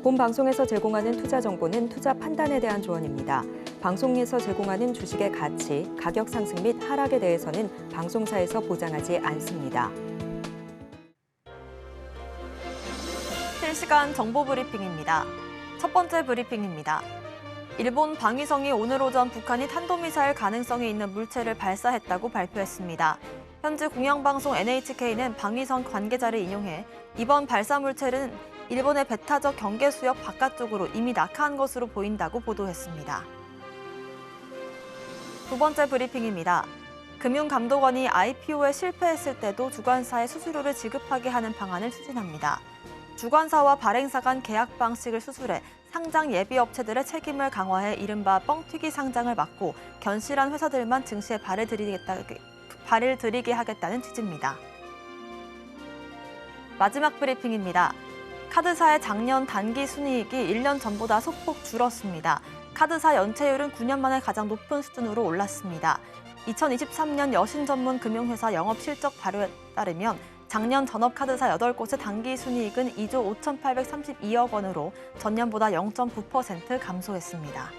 본 방송에서 제공하는 투자 정보는 투자 판단에 대한 조언입니다. 방송에서 제공하는 주식의 가치, 가격 상승 및 하락에 대해서는 방송사에서 보장하지 않습니다. 실시간 정보 브리핑입니다. 첫 번째 브리핑입니다. 일본 방위성이 오늘 오전 북한이 탄도미사일 가능성이 있는 물체를 발사했다고 발표했습니다. 현지 공영방송 NHK는 방위성 관계자를 인용해 이번 발사 물체는 일본의 배타적 경계수역 바깥쪽으로 이미 낙하한 것으로 보인다고 보도했습니다. 두 번째 브리핑입니다. 금융감독원이 IPO에 실패했을 때도 주관사에 수수료를 지급하게 하는 방안을 추진합니다. 주관사와 발행사 간 계약 방식을 수술해 상장 예비 업체들의 책임을 강화해 이른바 뻥튀기 상장을 막고 견실한 회사들만 증시에 발을 들이게 하겠다는 취지입니다. 마지막 브리핑입니다. 카드사의 작년 단기 순이익이 1년 전보다 소폭 줄었습니다. 카드사 연체율은 9년 만에 가장 높은 수준으로 올랐습니다. 2023년 여신 전문 금융회사 영업실적 발표에 따르면 작년 전업카드사 8곳의 단기 순이익은 2조 5,832억 원으로 전년보다 0.9% 감소했습니다.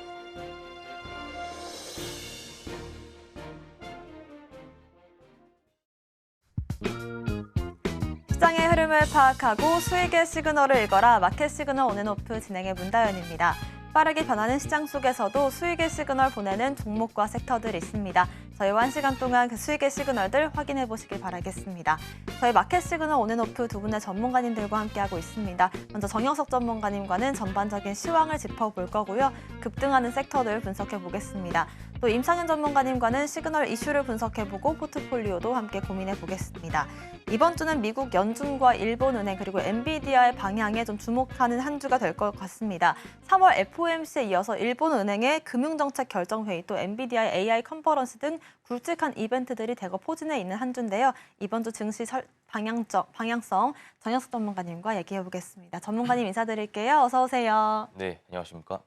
시장의 흐름을 파악하고 수익의 시그널을 읽어라. 마켓 시그널 온앤오프 진행의 문다연입니다. 빠르게 변하는 시장 속에서도 수익의 시그널 보내는 종목과 섹터들이 있습니다. 저희와 1시간 동안 그 수익의 시그널들 확인해 보시길 바라겠습니다. 저희 마켓 시그널 온앤오프 두 분의 전문가님들과 함께하고 있습니다. 먼저 정영석 전문가님과는 전반적인 시황을 짚어볼 거고요. 급등하는 섹터들 분석해 보겠습니다. 또 임상현 전문가님과는 시그널 이슈를 분석해보고 포트폴리오도 함께 고민해 보겠습니다. 이번 주는 미국 연준과 일본은행 그리고 엔비디아의 방향에 좀 주목하는 한 주가 될 것 같습니다. 3월 FOMC에 이어서 일본은행의 금융정책 결정회의 또 엔비디아의 AI 컨퍼런스 등 굵직한 이벤트들이 대거 포진해 있는 한 주인데요. 이번 주 증시 방향성 정영석 전문가님과 얘기해 보겠습니다. 전문가님 인사드릴게요. 어서 오세요. 네, 안녕하십니까?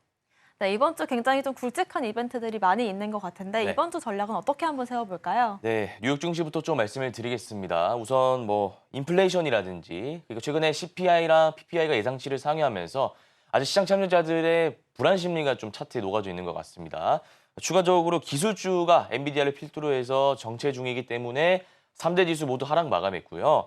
네, 이번 주 굉장히 좀 굵직한 이벤트들이 많이 있는 것 같은데 네. 이번 주 전략은 어떻게 한번 세워볼까요? 네, 뉴욕 증시부터 좀 말씀을 드리겠습니다. 우선 인플레이션이라든지 그리고 최근에 CPI랑 PPI가 예상치를 상회하면서 아직 시장 참여자들의 불안 심리가 좀 차트에 녹아져 있는 것 같습니다. 추가적으로 기술주가 엔비디아를 필두로 해서 정체 중이기 때문에 3대 지수 모두 하락 마감했고요.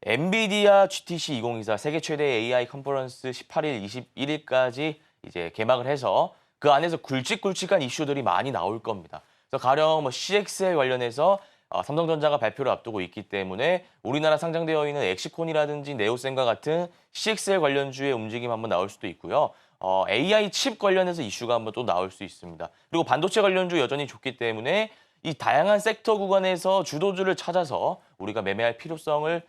엔비디아 GTC 2024 세계 최대 AI 컨퍼런스 18일, 21일까지 이제 개막을 해서 그 안에서 굵직굵직한 이슈들이 많이 나올 겁니다. 그래서 가령 CXL 관련해서 삼성전자가 발표를 앞두고 있기 때문에 우리나라 상장되어 있는 엑시콘이라든지 네오센과 같은 CXL 관련주의 움직임 한번 나올 수도 있고요. AI 칩 관련해서 이슈가 한번 또 나올 수 있습니다. 그리고 반도체 관련주 여전히 좋기 때문에 이 다양한 섹터 구간에서 주도주를 찾아서 우리가 매매할 필요성을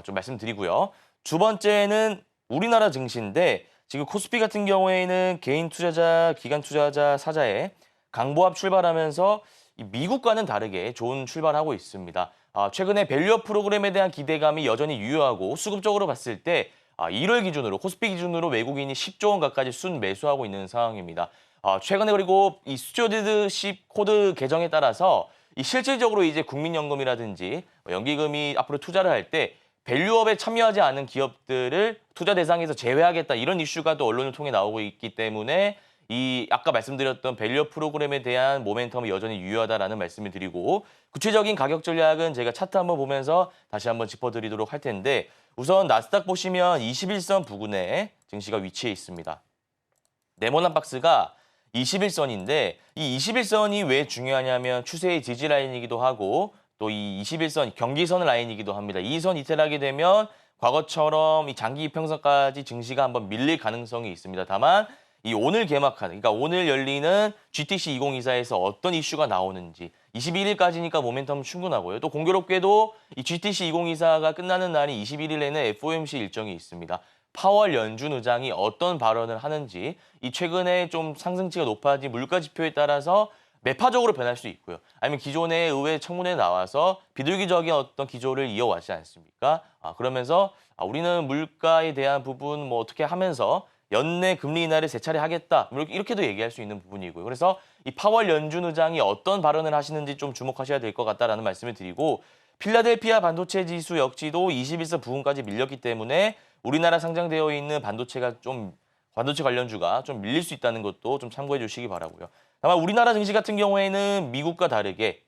좀 말씀드리고요. 두 번째는 우리나라 증시인데 지금 코스피 같은 경우에는 개인 투자자, 기관 투자자 사자에 강보합 출발하면서 미국과는 다르게 좋은 출발하고 있습니다. 최근에 밸류업 프로그램에 대한 기대감이 여전히 유효하고 수급적으로 봤을 때 1월 기준으로 코스피 기준으로 외국인이 10조 원 가까이 순 매수하고 있는 상황입니다. 최근에 그리고 이 스튜어디드십 코드 개정에 따라서 실질적으로 이제 국민연금이라든지 연기금이 앞으로 투자를 할 때 밸류업에 참여하지 않은 기업들을 투자 대상에서 제외하겠다 이런 이슈가 또 언론을 통해 나오고 있기 때문에 이 아까 말씀드렸던 밸류업 프로그램에 대한 모멘텀이 여전히 유효하다라는 말씀을 드리고 구체적인 가격 전략은 제가 차트 한번 보면서 다시 한번 짚어드리도록 할 텐데 우선 나스닥 보시면 21선 부근에 증시가 위치해 있습니다. 네모난 박스가 21선인데 이 21선이 왜 중요하냐면 추세의 지지 라인이기도 하고 또 이 21선 경기선 라인이기도 합니다. 이 선 이탈하게 되면 과거처럼 이 장기 이평선까지 증시가 한번 밀릴 가능성이 있습니다. 다만 이 오늘 개막하는 그러니까 오늘 열리는 GTC 2024에서 어떤 이슈가 나오는지 21일까지니까 모멘텀 충분하고요. 또 공교롭게도 이 GTC 2024가 끝나는 날이 21일에는 FOMC 일정이 있습니다. 파월 연준 의장이 어떤 발언을 하는지 이 최근에 좀 상승치가 높아진 물가 지표에 따라서 매파적으로 변할 수 있고요. 아니면 기존의 의회 청문회에 나와서 비둘기적인 어떤 기조를 이어왔지 않습니까? 그러면서 우리는 물가에 대한 부분 어떻게 하면서 연내 금리 인하를 세 차례 하겠다. 이렇게도 얘기할 수 있는 부분이고요. 그래서 이 파월 연준 의장이 어떤 발언을 하시는지 좀 주목하셔야 될 것 같다라는 말씀을 드리고 필라델피아 반도체 지수 역시도 21선 부근까지 밀렸기 때문에 우리나라 상장되어 있는 반도체가 좀 반도체 관련주가 좀 밀릴 수 있다는 것도 좀 참고해 주시기 바라고요. 다만 우리나라 증시 같은 경우에는 미국과 다르게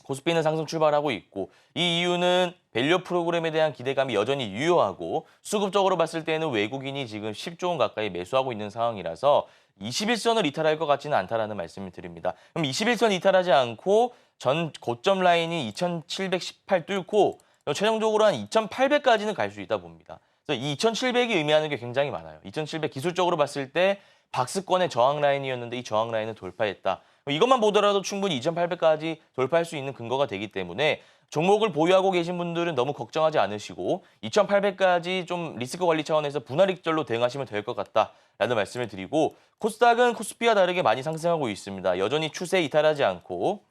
코스피는 상승 출발하고 있고 이 이유는 밸류 프로그램에 대한 기대감이 여전히 유효하고 수급적으로 봤을 때는 외국인이 지금 10조 원 가까이 매수하고 있는 상황이라서 21선을 이탈할 것 같지는 않다라는 말씀을 드립니다. 그럼 21선 이탈하지 않고 전 고점 라인이 2718 뚫고 최종적으로 한 2800까지는 갈 수 있다 봅니다. 그래서 이 2700이 의미하는 게 굉장히 많아요. 2700 기술적으로 봤을 때 박스권의 저항 라인이었는데 이 저항 라인을 돌파했다. 이것만 보더라도 충분히 2800까지 돌파할 수 있는 근거가 되기 때문에 종목을 보유하고 계신 분들은 너무 걱정하지 않으시고 2800까지 좀 리스크 관리 차원에서 분할익절로 대응하시면 될 것 같다라는 말씀을 드리고 코스닥은 코스피와 다르게 많이 상승하고 있습니다. 여전히 추세 이탈하지 않고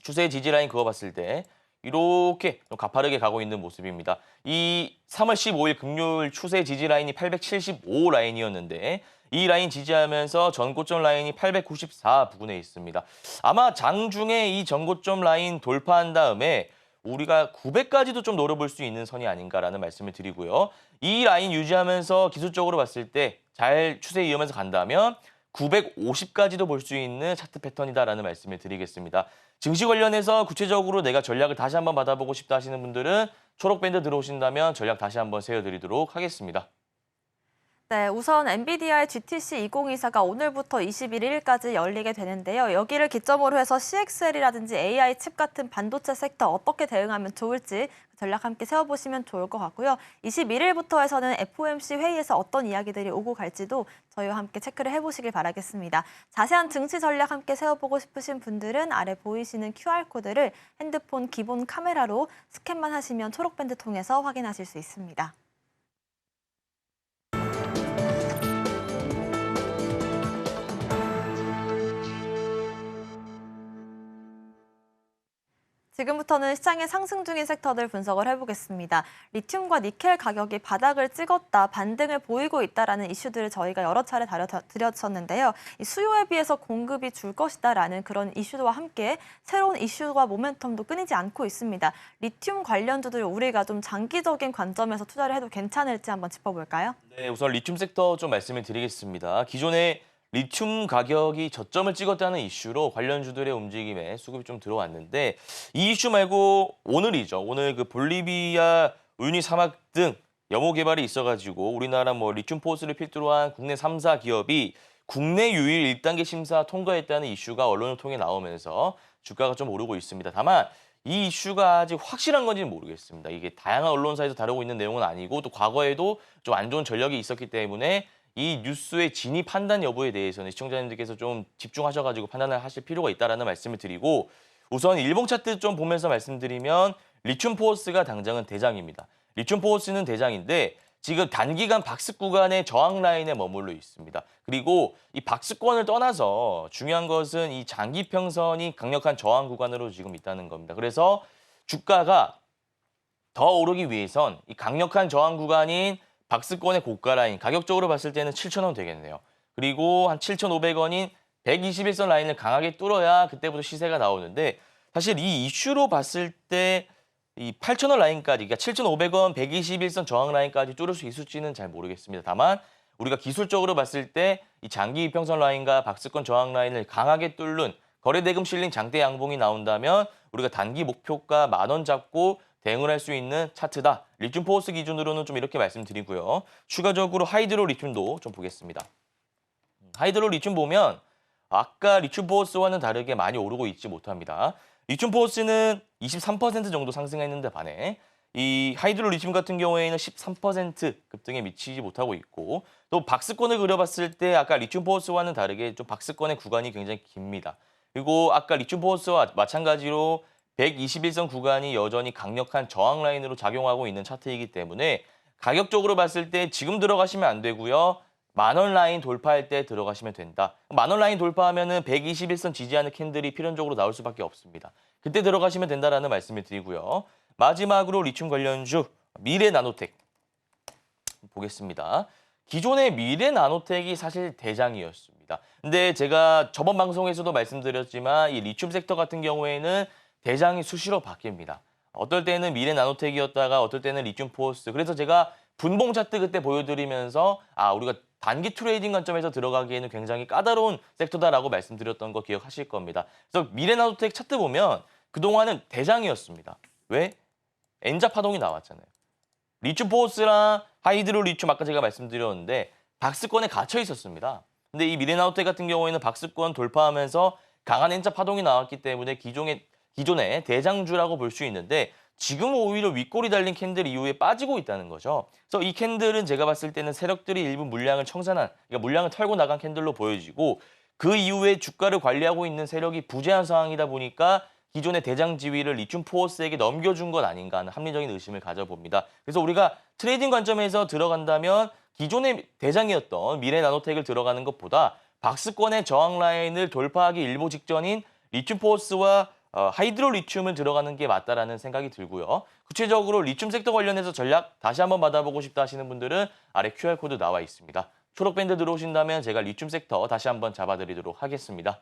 추세의 지지 라인 그어봤을 때 이렇게 좀 가파르게 가고 있는 모습입니다. 이 3월 15일 금요일 추세 지지 라인이 875 라인이었는데 이 라인 지지하면서 전고점 라인이 894 부근에 있습니다. 아마 장중에 이 전고점 라인 돌파한 다음에 우리가 900까지도 좀 노려볼 수 있는 선이 아닌가라는 말씀을 드리고요. 이 라인 유지하면서 기술적으로 봤을 때 잘 추세 이으면서 간다면 950까지도 볼 수 있는 차트 패턴이다라는 말씀을 드리겠습니다. 증시 관련해서 구체적으로 내가 전략을 다시 한번 받아보고 싶다 하시는 분들은 초록밴드 들어오신다면 전략 다시 한번 세워드리도록 하겠습니다. 네, 우선 엔비디아의 GTC 2024가 오늘부터 21일까지 열리게 되는데요. 여기를 기점으로 해서 CXL이라든지 AI 칩 같은 반도체 섹터 어떻게 대응하면 좋을지 전략 함께 세워보시면 좋을 것 같고요. 21일부터 해서는 FOMC 회의에서 어떤 이야기들이 오고 갈지도 저희와 함께 체크를 해보시길 바라겠습니다. 자세한 증시 전략 함께 세워보고 싶으신 분들은 아래 보이시는 QR코드를 핸드폰 기본 카메라로 스캔만 하시면 초록밴드 통해서 확인하실 수 있습니다. 지금부터는 시장의 상승 중인 섹터들 분석을 해보겠습니다. 리튬과 니켈 가격이 바닥을 찍었다, 반등을 보이고 있다라는 이슈들을 저희가 여러 차례 다뤄드렸었는데요. 이 수요에 비해서 공급이 줄 것이다라는 그런 이슈와 함께 새로운 이슈와 모멘텀도 끊이지 않고 있습니다. 리튬 관련주들 우리가 좀 장기적인 관점에서 투자를 해도 괜찮을지 한번 짚어볼까요? 네, 우선 리튬 섹터 좀 말씀을 드리겠습니다. 기존에 리튬 가격이 저점을 찍었다는 이슈로 관련주들의 움직임에 수급이 좀 들어왔는데 이 이슈 말고 오늘이죠. 오늘 그 볼리비아 우유니 사막 등 염호 개발이 있어가지고 우리나라 뭐 리튬 포스를 필두로 한 국내 3사 기업이 국내 유일 1단계 심사 통과했다는 이슈가 언론을 통해 나오면서 주가가 좀 오르고 있습니다. 다만 이 이슈가 아직 확실한 건지는 모르겠습니다. 이게 다양한 언론사에서 다루고 있는 내용은 아니고 또 과거에도 좀 안 좋은 전력이 있었기 때문에 이 뉴스의 진위 판단 여부에 대해서는 시청자님들께서 좀 집중하셔가지고 판단을 하실 필요가 있다는 말씀을 드리고 우선 일봉 차트 좀 보면서 말씀드리면 리튬 포스가 당장은 대장입니다. 리튬 포스는 대장인데 지금 단기간 박스 구간의 저항 라인에 머물러 있습니다. 그리고 이 박스권을 떠나서 중요한 것은 이 장기 평선이 강력한 저항 구간으로 지금 있다는 겁니다. 그래서 주가가 더 오르기 위해선 이 강력한 저항 구간인 박스권의 고가 라인, 가격적으로 봤을 때는 7,000원 되겠네요. 그리고 한 7,500원인 121선 라인을 강하게 뚫어야 그때부터 시세가 나오는데 사실 이 이슈로 봤을 때 이 8,000원 라인까지, 그러니까 7,500원, 121선 저항 라인까지 뚫을 수 있을지는 잘 모르겠습니다. 다만 우리가 기술적으로 봤을 때 이 장기 이평선 라인과 박스권 저항 라인을 강하게 뚫는 거래대금 실린 장대 양봉이 나온다면 우리가 단기 목표가 10,000원 잡고 대응을 할 수 있는 차트다. 리튬 포스 기준으로는 좀 이렇게 말씀드리고요. 추가적으로 하이드로 리튬도 좀 보겠습니다. 하이드로 리튬 보면 아까 리튬 포스와는 다르게 많이 오르고 있지 못합니다. 리튬 포스는 23% 정도 상승했는데 반해 이 하이드로 리튬 같은 경우에는 13% 급등에 미치지 못하고 있고 또 박스권을 그려봤을 때 아까 리튬 포스와는 다르게 좀 박스권의 구간이 굉장히 깁니다. 그리고 아까 리튬 포스와 마찬가지로 121선 구간이 여전히 강력한 저항 라인으로 작용하고 있는 차트이기 때문에 가격적으로 봤을 때 지금 들어가시면 안 되고요. 10,000원 라인 돌파할 때 들어가시면 된다. 10,000원 라인 돌파하면은 121선 지지하는 캔들이 필연적으로 나올 수밖에 없습니다. 그때 들어가시면 된다라는 말씀을 드리고요. 마지막으로 리튬 관련주 미래나노텍 보겠습니다. 기존의 미래나노텍이 사실 대장이었습니다. 근데 제가 저번 방송에서도 말씀드렸지만 이 리튬 섹터 같은 경우에는 대장이 수시로 바뀝니다. 어떨 때는 미래나노텍이었다가 어떨 때는 리튬 포스. 그래서 제가 분봉 차트 그때 보여드리면서 우리가 단기 트레이딩 관점에서 들어가기에는 굉장히 까다로운 섹터다라고 말씀드렸던 거 기억하실 겁니다. 그래서 미래나노텍 차트 보면 그동안은 대장이었습니다. 왜? N자 파동이 나왔잖아요. 리튬 포스랑 하이드로 리튬 아까 제가 말씀드렸는데 박스권에 갇혀 있었습니다. 근데 이 미래나노텍 같은 경우에는 박스권 돌파하면서 강한 N자 파동이 나왔기 때문에 기존의 대장주라고 볼 수 있는데 지금 오히려 윗골이 달린 캔들 이후에 빠지고 있다는 거죠. 그래서 이 캔들은 제가 봤을 때는 세력들이 일부 물량을 청산한, 그러니까 물량을 털고 나간 캔들로 보여지고 그 이후에 주가를 관리하고 있는 세력이 부재한 상황이다 보니까 기존의 대장 지위를 리튬 포어스에게 넘겨준 것 아닌가 하는 합리적인 의심을 가져봅니다. 그래서 우리가 트레이딩 관점에서 들어간다면 기존의 대장이었던 미래나노텍을 들어가는 것보다 박스권의 저항 라인을 돌파하기 일보 직전인 리튬 포어스와 하이드로 리튬을 들어가는 게 맞다라는 생각이 들고요. 구체적으로 리튬 섹터 관련해서 전략 다시 한번 받아보고 싶다 하시는 분들은 아래 QR코드 나와 있습니다. 초록 밴드 들어오신다면 제가 리튬 섹터 다시 한번 잡아드리도록 하겠습니다.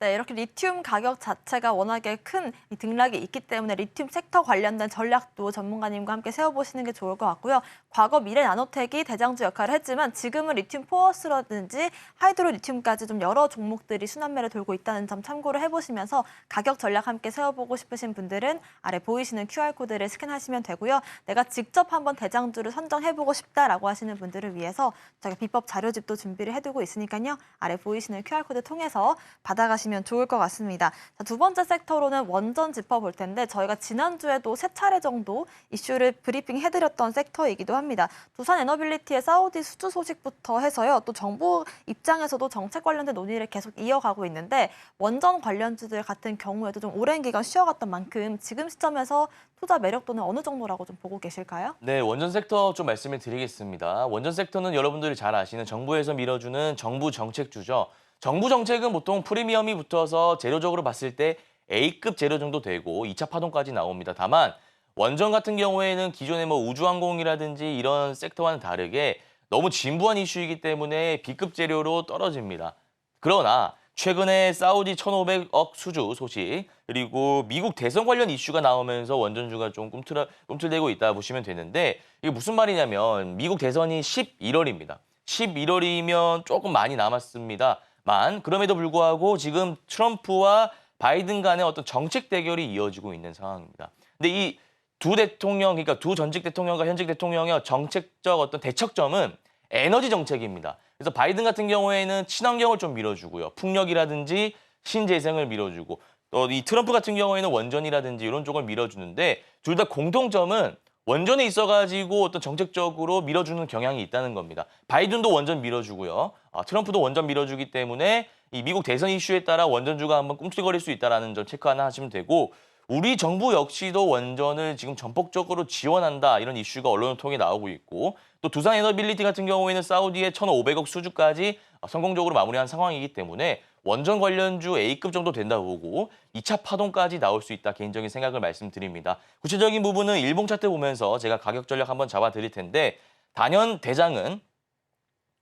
네, 이렇게 리튬 가격 자체가 워낙에 큰 등락이 있기 때문에 리튬 섹터 관련된 전략도 전문가님과 함께 세워보시는 게 좋을 것 같고요. 과거 미래나노텍이 대장주 역할을 했지만 지금은 리튬 포어스라든지 하이드로 리튬까지 좀 여러 종목들이 순환매를 돌고 있다는 점 참고를 해보시면서 가격 전략 함께 세워보고 싶으신 분들은 아래 보이시는 QR코드를 스캔하시면 되고요. 내가 직접 한번 대장주를 선정해보고 싶다라고 하시는 분들을 위해서 저희가 비법 자료집도 준비를 해두고 있으니까요. 아래 보이시는 QR코드 통해서 받아가시면 좋을 것 같습니다. 자, 두 번째 섹터로는 원전 짚어볼 텐데 저희가 지난주에도 3차례 정도 이슈를 브리핑 해드렸던 섹터이기도 합니다. 두산에너빌리티의 사우디 수주 소식부터 해서요. 또 정부 입장에서도 정책 관련된 논의를 계속 이어가고 있는데 원전 관련주들 같은 경우에도 좀 오랜 기간 쉬어갔던 만큼 지금 시점에서 투자 매력도는 어느 정도라고 좀 보고 계실까요? 네, 원전 섹터 좀 말씀을 드리겠습니다. 원전 섹터는 여러분들이 잘 아시는 정부에서 밀어주는 정부 정책주죠. 정부 정책은 보통 프리미엄이 붙어서 재료적으로 봤을 때 A급 재료 정도 되고 2차 파동까지 나옵니다. 다만 원전 같은 경우에는 기존의 뭐 우주항공이라든지 이런 섹터와는 다르게 너무 진부한 이슈이기 때문에 B급 재료로 떨어집니다. 그러나 최근에 사우디 1,500억 수주 소식 그리고 미국 대선 관련 이슈가 나오면서 원전주가 좀 꿈틀대고 있다 보시면 되는데 이게 무슨 말이냐면 미국 대선이 11월입니다. 11월이면 조금 많이 남았습니다. 그럼에도 불구하고 지금 트럼프와 바이든 간의 어떤 정책 대결이 이어지고 있는 상황입니다. 근데 이 두 대통령, 그러니까 두 전직 대통령과 현직 대통령의 정책적 어떤 대척점은 에너지 정책입니다. 그래서 바이든 같은 경우에는 친환경을 좀 밀어주고요. 풍력이라든지 신재생을 밀어주고 또 이 트럼프 같은 경우에는 원전이라든지 이런 쪽을 밀어주는데 둘 다 공통점은 원전에 있어가지고 어떤 정책적으로 밀어주는 경향이 있다는 겁니다. 바이든도 원전 밀어주고요. 트럼프도 원전 밀어주기 때문에 이 미국 대선 이슈에 따라 원전주가 한번 꿈틀거릴 수 있다는 점 체크 하나 하시면 되고 우리 정부 역시도 원전을 지금 전폭적으로 지원한다 이런 이슈가 언론을 통해 나오고 있고 또 두산에너빌리티 같은 경우에는 사우디의 1,500억 수주까지 성공적으로 마무리한 상황이기 때문에 원전 관련주 A급 정도 된다 보고 2차 파동까지 나올 수 있다 개인적인 생각을 말씀드립니다. 구체적인 부분은 일봉 차트 보면서 제가 가격 전략 한번 잡아드릴 텐데 단연 대장은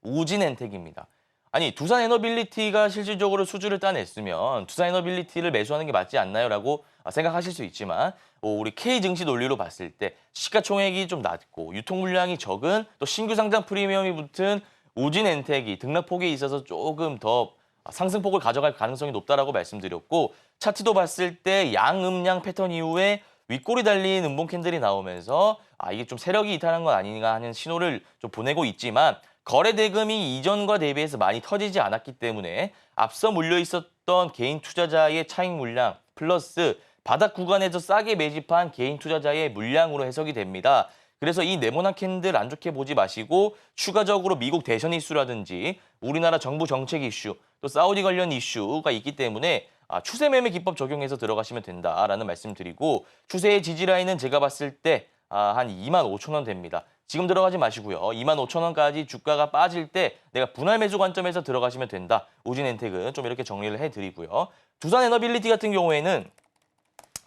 우진엔텍입니다. 아니 두산에너빌리티가 실질적으로 수주를 따냈으면 두산에너빌리티를 매수하는 게 맞지 않나요? 라고 생각하실 수 있지만 우리 K증시 논리로 봤을 때 시가총액이 좀 낮고 유통 물량이 적은 또 신규 상장 프리미엄이 붙은 우진엔텍이 등락폭에 있어서 조금 더 상승폭을 가져갈 가능성이 높다라고 말씀드렸고 차트도 봤을 때 양음양 패턴 이후에 윗골이 달린 음봉 캔들이 나오면서 이게 좀 세력이 이탈한 건 아닌가 하는 신호를 좀 보내고 있지만 거래 대금이 이전과 대비해서 많이 터지지 않았기 때문에 앞서 몰려 있었던 개인 투자자의 차익 물량 플러스 바닥 구간에서 싸게 매집한 개인 투자자의 물량으로 해석이 됩니다. 그래서 이 네모난 캔들 안 좋게 보지 마시고 추가적으로 미국 대선 이슈라든지 우리나라 정부 정책 이슈 또 사우디 관련 이슈가 있기 때문에 추세 매매 기법 적용해서 들어가시면 된다라는 말씀 드리고 추세의 지지 라인은 제가 봤을 때 한 25,000원 됩니다. 지금 들어가지 마시고요. 25,000원까지 주가가 빠질 때 내가 분할 매수 관점에서 들어가시면 된다. 우진엔텍은 좀 이렇게 정리를 해드리고요. 두산에너빌리티 같은 경우에는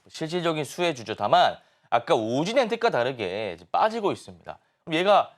실질적인 수혜주죠. 다만 아까 우진엔텍과 다르게 빠지고 있습니다. 그럼 얘가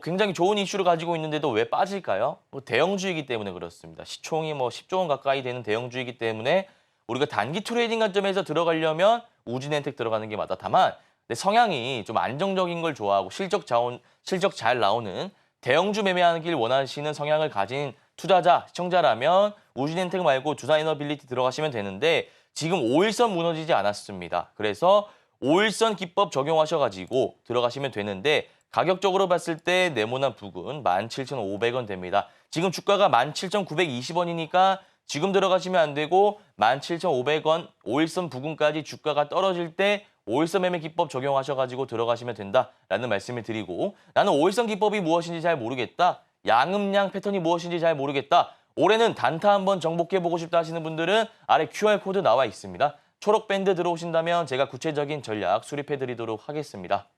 굉장히 좋은 이슈를 가지고 있는데도 왜 빠질까요? 대형주이기 때문에 그렇습니다. 시총이 10조 원 가까이 되는 대형주이기 때문에 우리가 단기 트레이딩 관점에서 들어가려면 우진엔텍 들어가는 게 맞다. 다만 내 성향이 좀 안정적인 걸 좋아하고 실적 잘 나오는 대형주 매매하길 원하시는 성향을 가진 투자자, 시청자라면 우진엔텍 말고 두산에너빌리티 들어가시면 되는데 지금 5일선 무너지지 않았습니다. 그래서 5일선 기법 적용하셔가지고 들어가시면 되는데 가격적으로 봤을 때 네모난 부근 17,500원 됩니다. 지금 주가가 17,920원이니까 지금 들어가시면 안 되고 17,500원 5일선 부근까지 주가가 떨어질 때 5일선 매매 기법 적용하셔가지고 들어가시면 된다라는 말씀을 드리고 나는 5일선 기법이 무엇인지 잘 모르겠다. 양음양 패턴이 무엇인지 잘 모르겠다. 올해는 단타 한번 정복해보고 싶다 하시는 분들은 아래 QR코드 나와 있습니다. 초록 밴드 들어오신다면 제가 구체적인 전략 수립해드리도록 하겠습니다.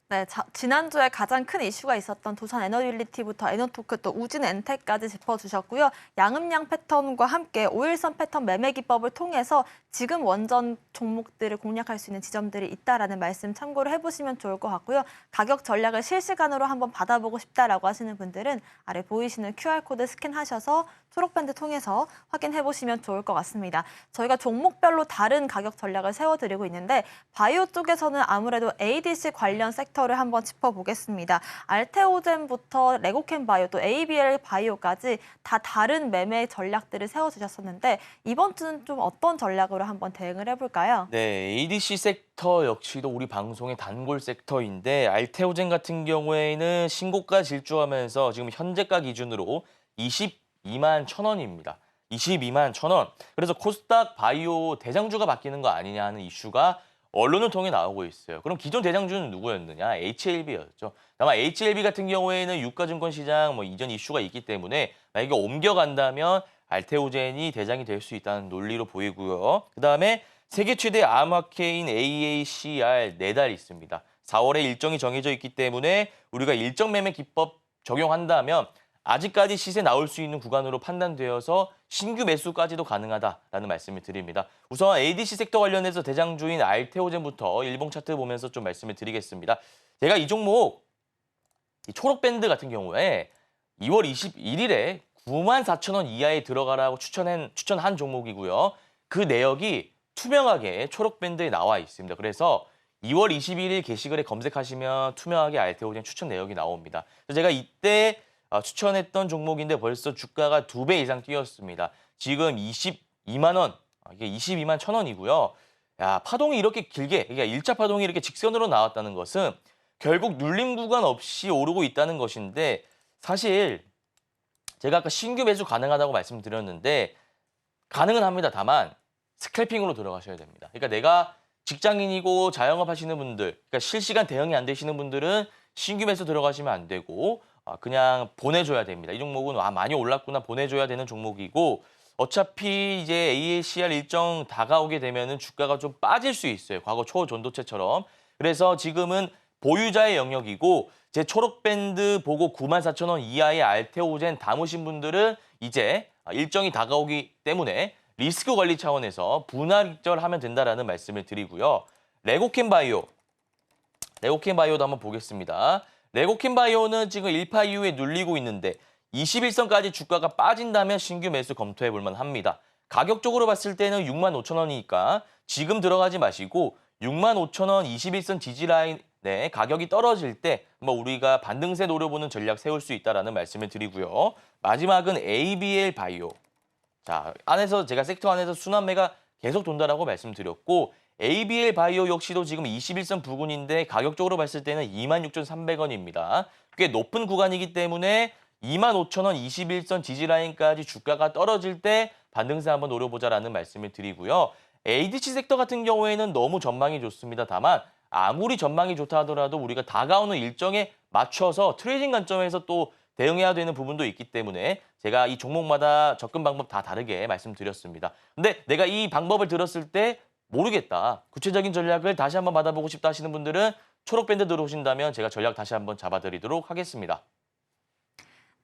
네, 지난주에 가장 큰 이슈가 있었던 두산에너빌리티부터 에너토크 또 우진엔텍까지 짚어주셨고요. 양음양 패턴과 함께 5일선 패턴 매매 기법을 통해서 지금 원전 종목들을 공략할 수 있는 지점들이 있다라는 말씀 참고를 해보시면 좋을 것 같고요. 가격 전략을 실시간으로 한번 받아보고 싶다라고 하시는 분들은 아래 보이시는 QR코드 스캔하셔서 초록밴드 통해서 확인해보시면 좋을 것 같습니다. 저희가 종목별로 다른 가격 전략을 세워드리고 있는데 바이오 쪽에서는 아무래도 ADC 관련 섹터를 한번 짚어보겠습니다. 알테오젠부터 레고캠 바이오 또 ABL 바이오까지 다 다른 매매 전략들을 세워주셨었는데 이번 주는 좀 어떤 전략으로 한번 대응을 해볼까요? 네, ADC 섹터 역시도 우리 방송의 단골 섹터인데 알테오젠 같은 경우에는 신고가 질주하면서 지금 현재가 기준으로 22만 1,000원입니다. 22만 1,000원. 그래서 코스닥 바이오 대장주가 바뀌는 거 아니냐 하는 이슈가 언론을 통해 나오고 있어요. 그럼 기존 대장주는 누구였느냐? HLB였죠. 아마 HLB 같은 경우에는 유가증권 시장 이전 이슈가 있기 때문에 만약에 옮겨간다면 알테오젠이 대장이 될 수 있다는 논리로 보이고요. 그다음에 세계 최대 암화캐인 AACR 4달 있습니다. 4월에 일정이 정해져 있기 때문에 우리가 일정 매매 기법 적용한다면 아직까지 시세 나올 수 있는 구간으로 판단되어서 신규 매수까지도 가능하다라는 말씀을 드립니다. 우선 ADC 섹터 관련해서 대장주인 알테오젠부터 일봉 차트 보면서 좀 말씀을 드리겠습니다. 제가 이 종목 이 초록밴드 같은 경우에 2월 21일에 94,000원 이하에 들어가라고 추천한 종목이고요. 그 내역이 투명하게 초록밴드에 나와 있습니다. 그래서 2월 21일 게시글에 검색하시면 투명하게 알테오젠 추천 내역이 나옵니다. 그래서 제가 이때 추천했던 종목인데 벌써 주가가 2배 이상 뛰었습니다. 지금 22만 원, 이게 22만 1,000원이고요. 야, 파동이 이렇게 길게, 그러니까 1차 파동이 이렇게 직선으로 나왔다는 것은 결국 눌림 구간 없이 오르고 있다는 것인데 사실 제가 아까 신규 매수 가능하다고 말씀드렸는데 가능은 합니다. 다만 스캘핑으로 들어가셔야 됩니다. 그러니까 내가 직장인이고 자영업 하시는 분들, 그러니까 실시간 대응이 안 되시는 분들은 신규 매수 들어가시면 안 되고 그냥 보내줘야 됩니다. 이 종목은 많이 올랐구나 보내줘야 되는 종목이고 어차피 이제 AACR 일정 다가오게 되면은 주가가 좀 빠질 수 있어요. 과거 초전도체처럼. 그래서 지금은 보유자의 영역이고 제 초록밴드 보고 94,000원 이하의 알테오젠 담으신 분들은 이제 일정이 다가오기 때문에 리스크 관리 차원에서 분할익절하면 된다라는 말씀을 드리고요. 레고캠 바이오도 한번 보겠습니다. 레고캠 바이오는 지금 1파 이후에 눌리고 있는데 21선까지 주가가 빠진다면 신규 매수 검토해 볼 만합니다. 가격적으로 봤을 때는 65,000원이니까 지금 들어가지 마시고 65,000원 21선 지지라인에 가격이 떨어질 때 우리가 반등세 노려보는 전략 세울 수 있다라는 말씀을 드리고요. 마지막은 ABL 바이오. 자, 제가 섹터 안에서 순환매가 계속 돈다라고 말씀드렸고 ABL 바이오 역시도 지금 21선 부근인데 가격적으로 봤을 때는 26,300원입니다. 꽤 높은 구간이기 때문에 25,000원 21선 지지라인까지 주가가 떨어질 때 반등세 한번 노려보자라는 말씀을 드리고요. ADC 섹터 같은 경우에는 너무 전망이 좋습니다. 다만 아무리 전망이 좋다 하더라도 우리가 다가오는 일정에 맞춰서 트레이딩 관점에서 또 대응해야 되는 부분도 있기 때문에 제가 이 종목마다 접근 방법 다 다르게 말씀드렸습니다. 근데 내가 이 방법을 들었을 때 모르겠다. 구체적인 전략을 다시 한번 받아보고 싶다 하시는 분들은 초록밴드 들어오신다면 제가 전략 다시 한번 잡아드리도록 하겠습니다.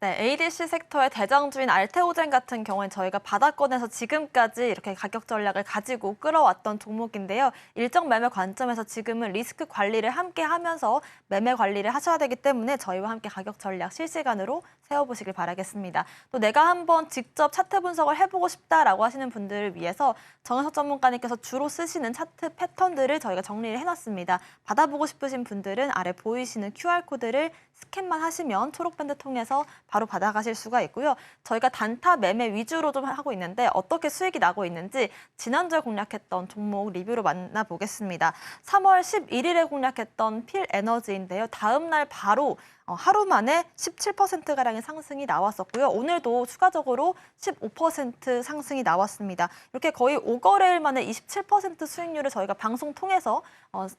네, ADC 섹터의 대장주인 알테오젠 같은 경우는 저희가 바닥권에서 지금까지 이렇게 가격 전략을 가지고 끌어왔던 종목인데요. 일정 매매 관점에서 지금은 리스크 관리를 함께 하면서 매매 관리를 하셔야 되기 때문에 저희와 함께 가격 전략 실시간으로 세워보시길 바라겠습니다. 또 내가 한번 직접 차트 분석을 해보고 싶다라고 하시는 분들을 위해서 정현석 전문가님께서 주로 쓰시는 차트 패턴들을 저희가 정리를 해놨습니다. 받아보고 싶으신 분들은 아래 보이시는 QR코드를 스캔만 하시면 초록밴드 통해서 바로 받아가실 수가 있고요. 저희가 단타 매매 위주로 좀 하고 있는데 어떻게 수익이 나고 있는지 지난주에 공략했던 종목 리뷰로 만나보겠습니다. 3월 11일에 공략했던 필에너지인데요. 다음 날 바로 하루 만에 17%가량의 상승이 나왔었고요. 오늘도 추가적으로 15% 상승이 나왔습니다. 이렇게 거의 5거래일 만에 27% 수익률을 저희가 방송 통해서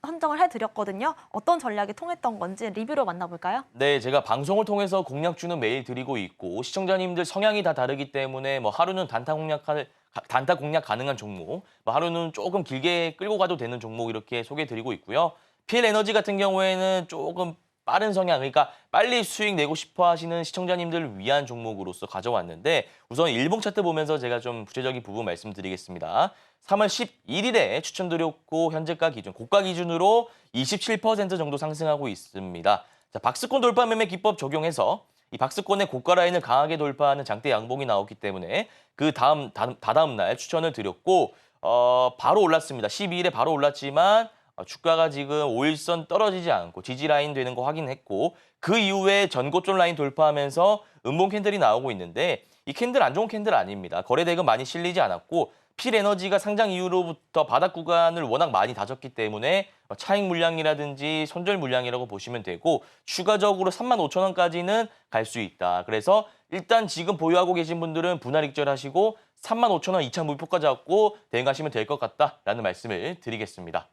선정을 해드렸거든요. 어떤 전략이 통했던 건지 리뷰로 만나볼까요? 네, 제가 방송을 통해서 공략주는 매일 드리고 있고 시청자님들 성향이 다 다르기 때문에 뭐 하루는 단타 공략 가능한 종목, 뭐 하루는 조금 길게 끌고 가도 되는 종목 이렇게 소개해드리고 있고요. PL에너지 같은 경우에는 조금 빠른 성향, 그러니까 빨리 수익 내고 싶어 하시는 시청자님들을 위한 종목으로서 가져왔는데 우선 일봉 차트 보면서 제가 좀 구체적인 부분 말씀드리겠습니다. 3월 11일에 추천드렸고 현재가 기준, 고가 기준으로 27% 정도 상승하고 있습니다. 자, 박스권 돌파 매매 기법 적용해서 이 박스권의 고가 라인을 강하게 돌파하는 장대 양봉이 나왔기 때문에 그 다다음 날 추천을 드렸고 바로 올랐습니다. 12일에 바로 올랐지만 주가가 지금 5일선 떨어지지 않고 지지 라인 되는 거 확인했고 그 이후에 전고점 라인 돌파하면서 음봉 캔들이 나오고 있는데 이 캔들 안 좋은 캔들 아닙니다. 거래대금 많이 실리지 않았고 필에너지가 상장 이후로부터 바닥 구간을 워낙 많이 다졌기 때문에 차익 물량이라든지 손절 물량이라고 보시면 되고 추가적으로 35,000원까지는 갈 수 있다. 그래서 일단 지금 보유하고 계신 분들은 분할 익절하시고 35,000원 2차 목표가 잡고 대응하시면 될 것 같다라는 말씀을 드리겠습니다.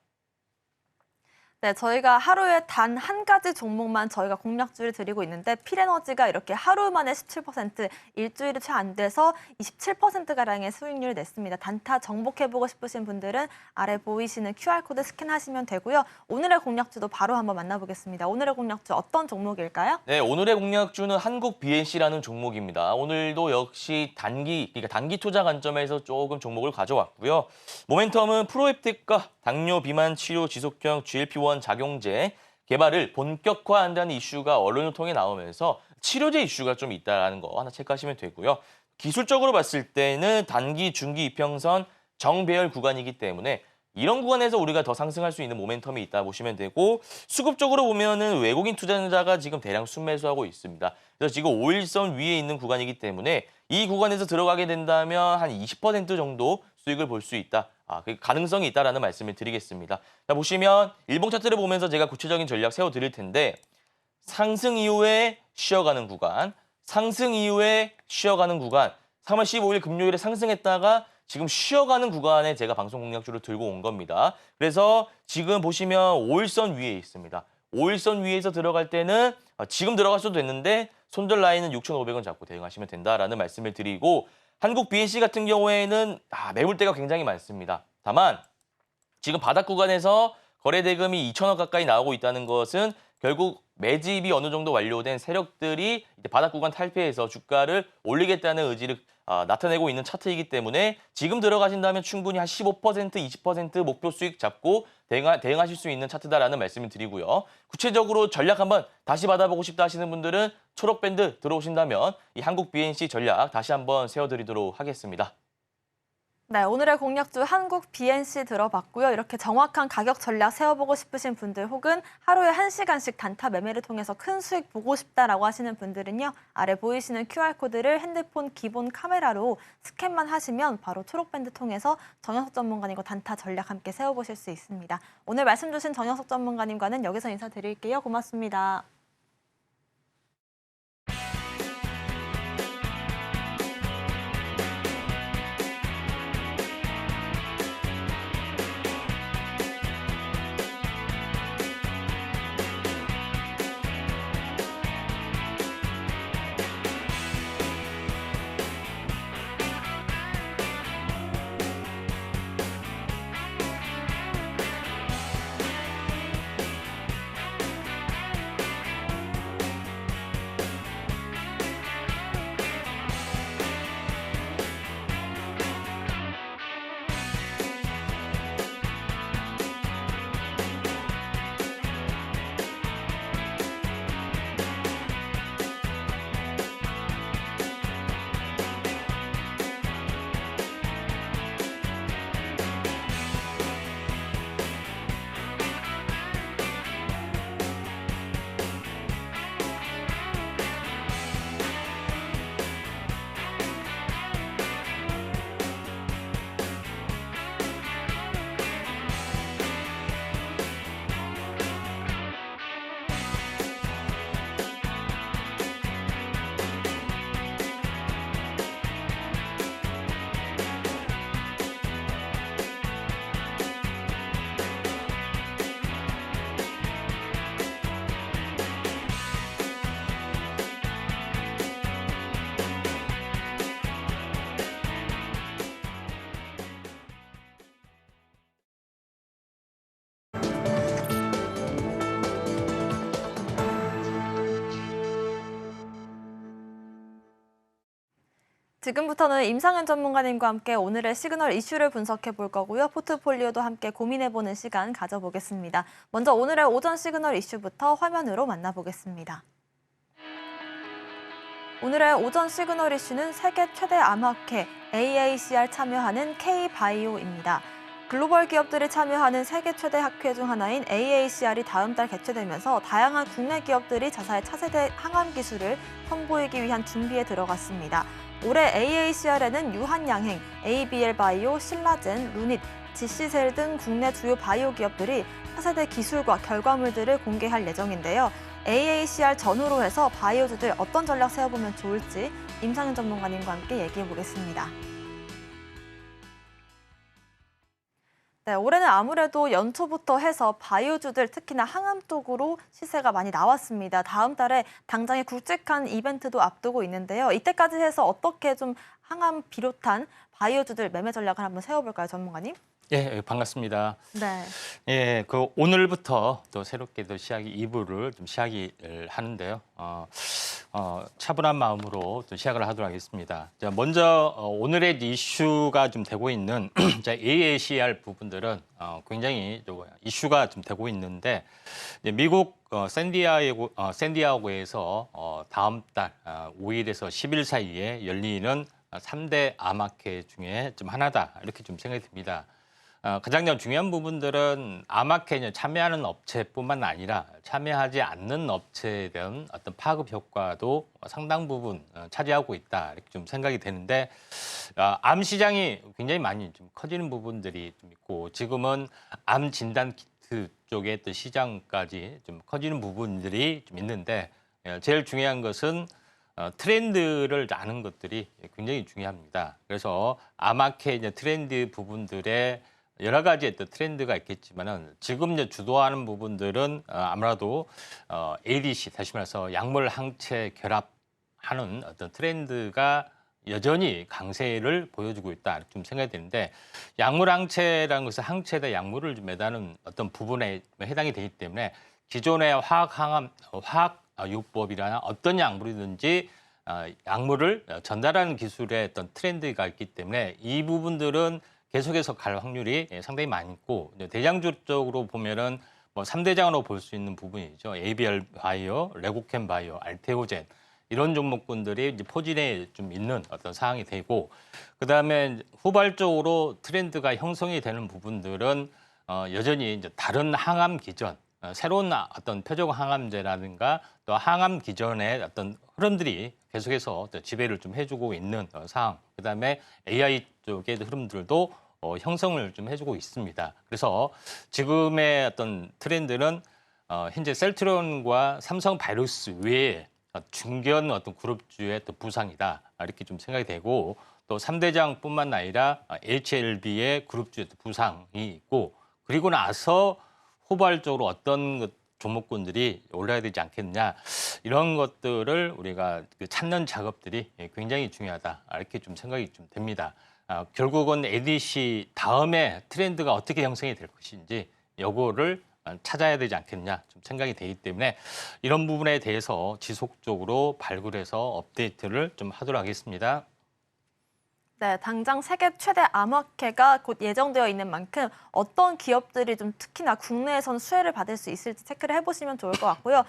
네, 저희가 하루에 단 한 가지 종목만 저희가 공략주를 드리고 있는데 필에너지가 이렇게 하루 만에 17%, 일주일이 채 안 돼서 27%가량의 수익률을 냈습니다. 단타 정복해보고 싶으신 분들은 아래 보이시는 QR코드 스캔하시면 되고요. 오늘의 공략주도 바로 한번 만나보겠습니다. 오늘의 공략주 어떤 종목일까요? 네, 오늘의 공략주는 한국 BNC라는 종목입니다. 오늘도 역시 그러니까 단기 투자 관점에서 조금 종목을 가져왔고요. 모멘텀은 프로헵틱과 당뇨 비만 치료 지속형 GLP-1 작용제 개발을 본격화한다는 이슈가 언론을 통해 나오면서 치료제 이슈가 좀 있다는 거 하나 체크하시면 되고요. 기술적으로 봤을 때는 단기, 중기 이평선 정배열 구간이기 때문에 이런 구간에서 우리가 더 상승할 수 있는 모멘텀이 있다 보시면 되고 수급적으로 보면은 외국인 투자자가 지금 대량 순매수하고 있습니다. 그래서 지금 5일선 위에 있는 구간이기 때문에 이 구간에서 들어가게 된다면 한 20% 정도 수익을 볼 수 있다. 그 가능성이 있다라는 말씀을 드리겠습니다. 자, 보시면 일봉 차트를 보면서 제가 구체적인 전략 세워드릴 텐데 상승 이후에 쉬어가는 구간, 상승 이후에 쉬어가는 구간, 3월 15일 금요일에 상승했다가 지금 쉬어가는 구간에 제가 방송 공략주를 들고 온 겁니다. 그래서 지금 보시면 5일선 위에 있습니다. 5일선 위에서 들어갈 때는 지금 들어가셔도 됐는데 손절 라인은 6,500원 잡고 대응하시면 된다라는 말씀을 드리고 한국 BNC 같은 경우에는 매물대가 굉장히 많습니다. 다만 지금 바닥 구간에서 거래 대금이 2,000원 가까이 나오고 있다는 것은 결국 매집이 어느 정도 완료된 세력들이 이제 바닥 구간 탈피해서 주가를 올리겠다는 의지를 나타내고 있는 차트이기 때문에 지금 들어가신다면 충분히 한 15%, 20% 목표 수익 잡고 대응하실 수 있는 차트다라는 말씀을 드리고요. 구체적으로 전략 한번 다시 받아보고 싶다 하시는 분들은 초록밴드 들어오신다면 이 한국 BNC 전략 다시 한번 세워드리도록 하겠습니다. 네, 오늘의 공략주 한국 BNC 들어봤고요. 이렇게 정확한 가격 전략 세워보고 싶으신 분들 혹은 하루에 1시간씩 단타 매매를 통해서 큰 수익 보고 싶다라고 하시는 분들은요. 아래 보이시는 QR코드를 핸드폰 기본 카메라로 스캔만 하시면 바로 초록밴드 통해서 정현석 전문가님과 단타 전략 함께 세워보실 수 있습니다. 오늘 말씀 주신 정현석 전문가님과는 여기서 인사드릴게요. 고맙습니다. 지금부터는 임상현 전문가님과 함께 오늘의 시그널 이슈를 분석해 볼 거고요. 포트폴리오도 함께 고민해보는 시간 가져보겠습니다. 먼저 오늘의 오전 시그널 이슈부터 화면으로 만나보겠습니다. 오늘의 오전 시그널 이슈는 세계 최대 암학회 AACR 참여하는 K-바이오입니다. 글로벌 기업들이 참여하는 세계 최대 학회 중 하나인 AACR이 다음 달 개최되면서 다양한 국내 기업들이 자사의 차세대 항암 기술을 선보이기 위한 준비에 들어갔습니다. 올해 AACR에는 유한양행, ABL 바이오, 신라젠, 루닛, GC셀 등 국내 주요 바이오 기업들이 차세대 기술과 결과물들을 공개할 예정인데요. AACR 전후로 해서 바이오주들 어떤 전략 세워보면 좋을지 임상현 전문가님과 함께 얘기해 보겠습니다. 네, 올해는 아무래도 연초부터 해서 바이오주들 특히나 항암 쪽으로 시세가 많이 나왔습니다. 다음 달에 당장의 굵직한 이벤트도 앞두고 있는데요. 이때까지 해서 어떻게 좀 항암 비롯한 바이오주들 매매 전략을 한번 세워볼까요, 전문가님? 예, 반갑습니다. 네. 예, 오늘부터 또 새롭게 또 2부를 좀 시작을 하는데요. 차분한 마음으로 또 시작을 하도록 하겠습니다. 자, 먼저 오늘의 이슈가 좀 되고 있는 자, AACR 부분들은 굉장히 좀 이슈가 좀 되고 있는데 이제 미국 샌디아고에서 다음 달 5일에서 10일 사이에 열리는 3대 암학회 중에 좀 하나다 이렇게 좀 생각이 듭니다. 가장 중요한 부분들은 암학회에 참여하는 업체뿐만 아니라 참여하지 않는 업체에 대한 어떤 파급 효과도 상당 부분 차지하고 있다 이렇게 좀 생각이 되는데 암 시장이 굉장히 많이 좀 커지는 부분들이 좀 있고 지금은 암 진단 키트 쪽의 또 시장까지 좀 커지는 부분들이 좀 있는데 제일 중요한 것은 트렌드를 아는 것들이 굉장히 중요합니다. 그래서 암학회 트렌드 부분들의 여러 가지의 또 트렌드가 있겠지만은 지금 이제 주도하는 부분들은 아무래도 ADC 다시 말해서 약물 항체 결합하는 어떤 트렌드가 여전히 강세를 보여주고 있다 이렇게 좀 생각이 되는데 약물 항체라는 것은 항체에다 약물을 좀 매다는 어떤 부분에 해당이 되기 때문에 기존의 화학요법이나 어떤 약물이든지 약물을 전달하는 기술의 어떤 트렌드가 있기 때문에 이 부분들은 계속해서 갈 확률이 상당히 많이 있고 대장주적으로 보면은 뭐 3대장으로 볼 수 있는 부분이죠. ABL 바이오, 레고캠 바이오, 알테오젠 이런 종목군들이 이제 포진에 좀 있는 어떤 상황이 되고 그다음에 후발적으로 트렌드가 형성이 되는 부분들은 여전히 이제 다른 항암 기전 새로운 어떤 표적 항암제라든가 또 항암 기전의 어떤 흐름들이 계속해서 지배를 좀 해주고 있는 상황. 그다음에 AI 쪽의 흐름들도 형성을 좀 해주고 있습니다. 그래서 지금의 어떤 트렌드는 현재 셀트리온과 삼성 바이오로스 외에 중견 어떤 그룹주의 또 부상이다 이렇게 좀 생각이 되고 또 3대장뿐만 아니라 HLB의 그룹주의 또 부상이 있고 그리고 나서 후발적으로 어떤 종목군들이 올라야 되지 않겠느냐 이런 것들을 우리가 찾는 작업들이 굉장히 중요하다 이렇게 좀 생각이 좀 됩니다. 결국은 ADC 다음에 트렌드가 어떻게 형성이 될 것인지 요거를 찾아야 되지 않겠냐 좀 생각이 되기 때문에 이런 부분에 대해서 지속적으로 발굴해서 업데이트를 좀 하도록 하겠습니다. 네, 당장 세계 최대 암학회가 곧 예정되어 있는 만큼 어떤 기업들이 좀 특히나 국내에선 수혜를 받을 수 있을지 체크를 해보시면 좋을 것 같고요.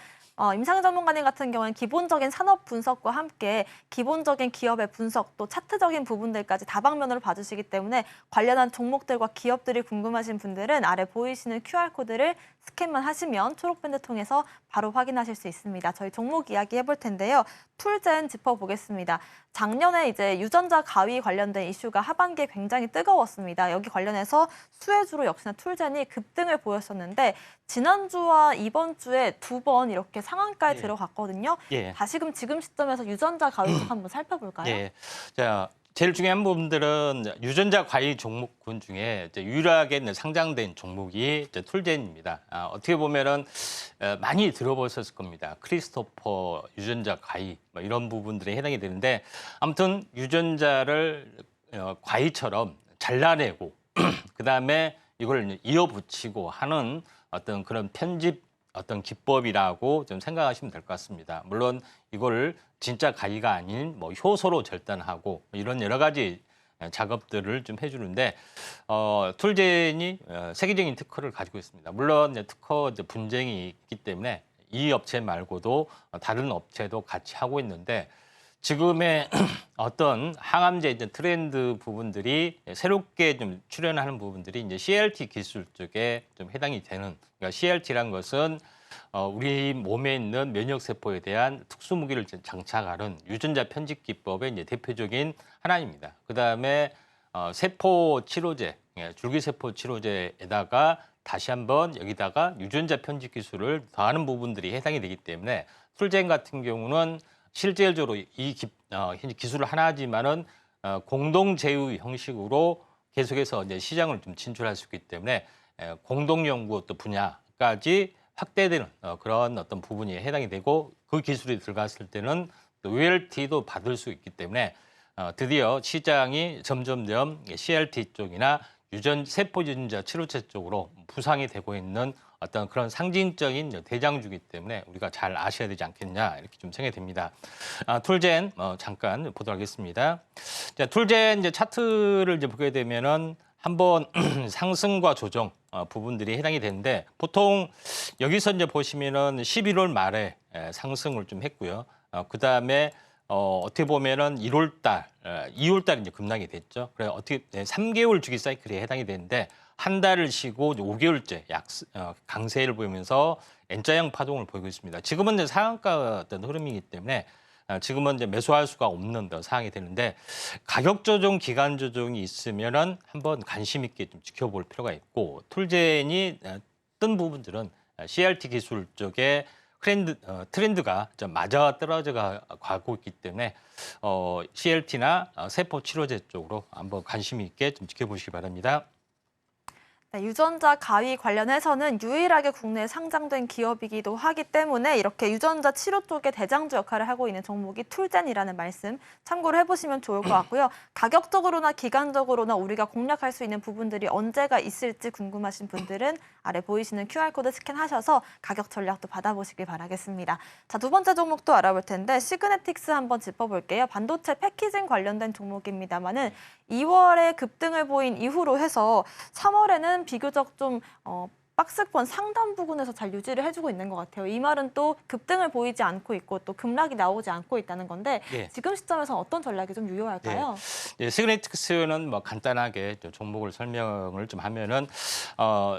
임상현 전문가님 같은 경우는 기본적인 산업 분석과 함께 기본적인 기업의 분석 또 차트적인 부분들까지 다방면으로 봐주시기 때문에 관련한 종목들과 기업들이 궁금하신 분들은 아래 보이시는 QR코드를 스캔만 하시면 초록밴드 통해서 바로 확인하실 수 있습니다. 저희 종목 이야기 해볼 텐데요. 툴젠 짚어보겠습니다. 작년에 이제 유전자 가위 관련된 이슈가 하반기에 굉장히 뜨거웠습니다. 여기 관련해서 수혜주로 역시나 툴젠이 급등을 보였었는데 지난주와 이번 주에 두 번 이렇게 상한가에 들어갔거든요. 다시금 지금 시점에서 유전자 가위 쪽 한번 살펴볼까요? 예. 자, 제일 중요한 부분들은 유전자 과일 종목군 중에 이제 유일하게 상장된 종목이 이제 툴젠입니다. 어떻게 보면은 많이 들어보셨을 겁니다. 크리스토퍼 유전자 과일 뭐 이런 부분들에 해당이 되는데 아무튼 유전자를 과일처럼 잘라내고 그 다음에 이걸 이어붙이고 하는 어떤 그런 편집 어떤 기법이라고 좀 생각하시면 될 것 같습니다. 물론 이걸 진짜 가위가 아닌 뭐 효소로 절단하고 이런 여러 가지 작업들을 좀 해주는데 툴젠이 세계적인 특허를 가지고 있습니다. 물론 이제 특허 분쟁이 있기 때문에 이 업체 말고도 다른 업체도 같이 하고 있는데 지금의 어떤 항암제 이제 트렌드 부분들이 새롭게 좀 출현하는 부분들이 이제 CLT 기술 쪽에 좀 해당이 되는, 그러니까 CLT란 것은 우리 몸에 있는 면역 세포에 대한 특수 무기를 장착하는 유전자 편집 기법의 이제 대표적인 하나입니다. 그다음에 세포 치료제, 줄기세포 치료제에다가 다시 한번 여기다가 유전자 편집 기술을 더하는 부분들이 해당이 되기 때문에 툴젠 같은 경우는 실질적으로 이 기술을 하나 하지만은 공동 제휴 형식으로 계속해서 이제 시장을 좀 진출할 수 있기 때문에 공동 연구 또 분야까지 확대되는 그런 어떤 부분이 해당이 되고 그 기술이 들어갔을 때는 또 로열티도 받을 수 있기 때문에 드디어 시장이 점점점 CLT 쪽이나 세포 유전자 치료제 쪽으로 부상이 되고 있는 어떤 그런 상징적인 대장주기 때문에 우리가 잘 아셔야 되지 않겠냐 이렇게 좀 생각이 됩니다. 툴젠 잠깐 보도록 하겠습니다. 자, 툴젠 이제 차트를 이제 보게 되면은 한번 상승과 조정 부분들이 해당이 되는데 보통 여기서 이제 보시면은 11월 말에 상승을 좀 했고요. 그 다음에 어떻게 보면은 1월 달, 2월 달에 이제 급락이 됐죠. 그래 어떻게 3개월 주기 사이클에 해당이 되는데 한 달을 쉬고 5개월째 강세를 보이면서 N자형 파동을 보이고 있습니다. 지금은 이제 상한가 어떤 흐름이기 때문에 지금은 이제 매수할 수가 없는 상황이 되는데 가격 조정, 기간 조정이 있으면은 한번 관심 있게 좀 지켜볼 필요가 있고 툴젠이 뜬 부분들은 CRT 기술 쪽에 트렌드가 좀 맞아 떨어져 가고 있기 때문에 CLT나 세포 치료제 쪽으로 한번 관심 있게 좀 지켜보시기 바랍니다. 네, 유전자 가위 관련해서는 유일하게 국내에 상장된 기업이기도 하기 때문에 이렇게 유전자 치료 쪽에 대장주 역할을 하고 있는 종목이 툴젠이라는 말씀 참고를 해보시면 좋을 것 같고요. 가격적으로나 기간적으로나 우리가 공략할 수 있는 부분들이 언제가 있을지 궁금하신 분들은 아래 보이시는 QR코드 스캔하셔서 가격 전략도 받아보시길 바라겠습니다. 자, 두 번째 종목도 알아볼 텐데 시그네틱스 한번 짚어볼게요. 반도체 패키징 관련된 종목입니다만은 2월에 급등을 보인 이후로 해서 3월에는 비교적 좀 박스권 상단 부근에서 잘 유지를 해주고 있는 것 같아요. 이 말은 또 급등을 보이지 않고 있고 또 급락이 나오지 않고 있다는 건데 예. 지금 시점에서 어떤 전략이 좀 유효할까요? 시그네틱스는 뭐 간단하게 종목을 설명을 좀 하면은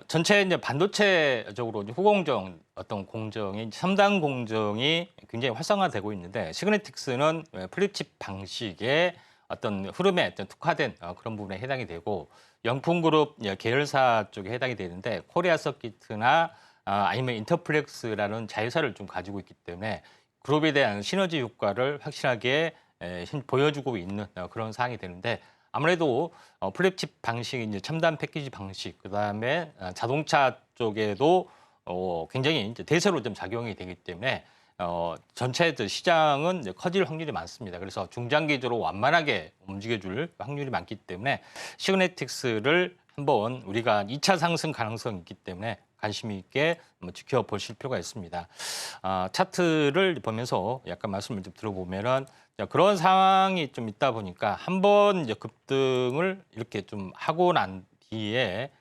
전체 이제 반도체적으로 후공정 어떤 공정이 3단 공정이 굉장히 활성화되고 있는데 시그네틱스는 플립칩 방식의 어떤 흐름에 어떤 특화된 그런 부분에 해당이 되고 영풍그룹 계열사 쪽에 해당이 되는데 코리아 서킷이나 아니면 인터플렉스라는 자회사를 좀 가지고 있기 때문에 그룹에 대한 시너지 효과를 확실하게 보여주고 있는 그런 사항이 되는데 아무래도 플립칩 방식, 이제 첨단 패키지 방식, 그다음에 자동차 쪽에도 굉장히 이제 대세로 좀 작용이 되기 때문에 전체 시장은 이제 커질 확률이 많습니다. 그래서 중장기적으로 완만하게 움직여줄 확률이 많기 때문에 시그네틱스를 한번 우리가 2차 상승 가능성이 있기 때문에 관심 있게 지켜보실 필요가 있습니다. 차트를 보면서 약간 말씀을 좀 들어보면은 그런 상황이 좀 있다 보니까 한번 이제 급등을 이렇게 좀 하고 난 뒤에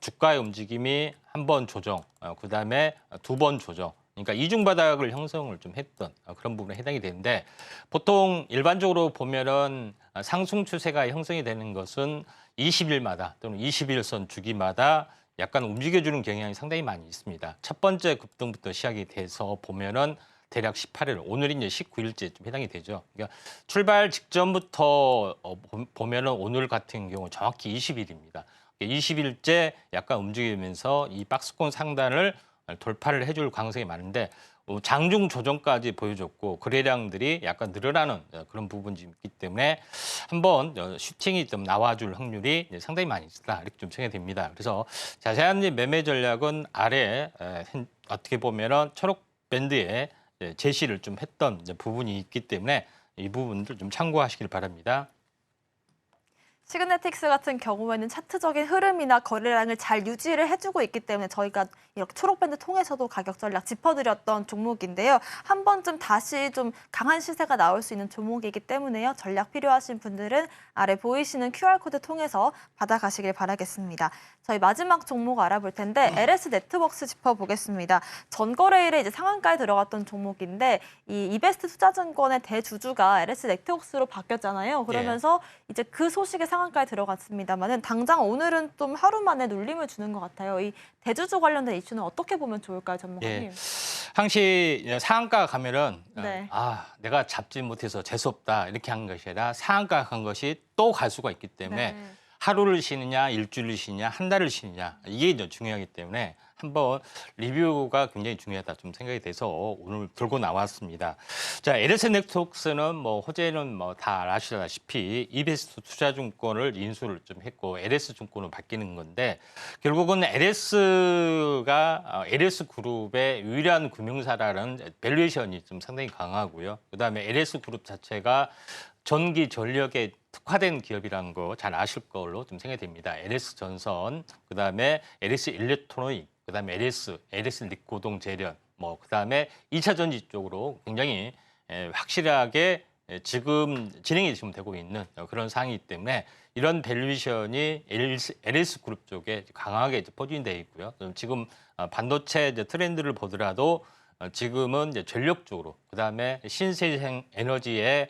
주가의 움직임이 한 번 조정, 그 다음에 두 번 조정. 그러니까 이중 바닥을 형성을 좀 했던 그런 부분에 해당이 되는데 보통 일반적으로 보면은 상승 추세가 형성이 되는 것은 20일마다 또는 21선 주기마다 약간 움직여주는 경향이 상당히 많이 있습니다. 첫 번째 급등부터 시작이 돼서 보면은 대략 18일, 오늘이 이제 19일째 좀 해당이 되죠. 그러니까 출발 직전부터 보면은 오늘 같은 경우 정확히 20일입니다. 20일째 약간 움직이면서 이 박스권 상단을 돌파를 해줄 가능성이 많은데 장중 조정까지 보여줬고 거래량들이 약간 늘어나는 그런 부분이 있기 때문에 한번 슈팅이 좀 나와줄 확률이 상당히 많이 있다 이렇게 좀 생각이 됩니다. 그래서 자세한 매매 전략은 아래 어떻게 보면은 초록 밴드에 제시를 좀 했던 부분이 있기 때문에 이 부분들 좀 참고하시길 바랍니다. 시그네틱스 같은 경우에는 차트적인 흐름이나 거래량을 잘 유지를 해주고 있기 때문에 저희가 이렇게 초록밴드 통해서도 가격 전략 짚어드렸던 종목인데요. 한 번쯤 다시 좀 강한 시세가 나올 수 있는 종목이기 때문에요. 전략 필요하신 분들은 아래 보이시는 QR코드 통해서 받아가시길 바라겠습니다. 저희 마지막 종목 알아볼 텐데 LS 네트워크스 짚어보겠습니다. 전거래일에 이제 상한가에 들어갔던 종목인데 이 이베스트 투자증권의 대주주가 LS 네트워크스로 바뀌었잖아요. 그러면서 이제 그 소식에 상한가에 들어갔습니다만은 당장 오늘은 좀 하루 만에 눌림을 주는 것 같아요. 이 대주주 관련된 이슈는 어떻게 보면 좋을까요, 전문가님? 항시 상한가 가면은 네. 내가 잡지 못해서 재수없다 이렇게 한 것이 아니라 상한가 간 것이 또 갈 수가 있기 때문에 네. 하루를 쉬느냐, 일주일을 쉬느냐, 한 달을 쉬느냐 이게 이제 중요하기 때문에 한번 리뷰가 굉장히 중요하다 좀 생각이 돼서 오늘 들고 나왔습니다. 자, LS 네트워크스는 뭐 호재는 뭐 다 아시다시피 이베스트 투자증권을 인수를 좀 했고 LS 증권으로 바뀌는 건데 결국은 LS가 LS 그룹의 유일한 금융사라는 밸류에이션이 좀 상당히 강하고요. 그다음에 LS 그룹 자체가 전기 전력에 특화된 기업이라는 거 잘 아실 걸로 좀 생각이 됩니다. LS 전선, 그다음에 LS 일렉트로닉, 그다음에 LS 리코동 재련, 뭐 그다음에 2차 전지 쪽으로 굉장히 확실하게 지금 진행이 지금 되고 있는 그런 상황이기 때문에 이런 밸류에이션이 LS 그룹 쪽에 강하게 포진되어 있고요. 지금 반도체 트렌드를 보더라도 지금은 이제 전력 쪽으로, 그다음에 신재생 에너지의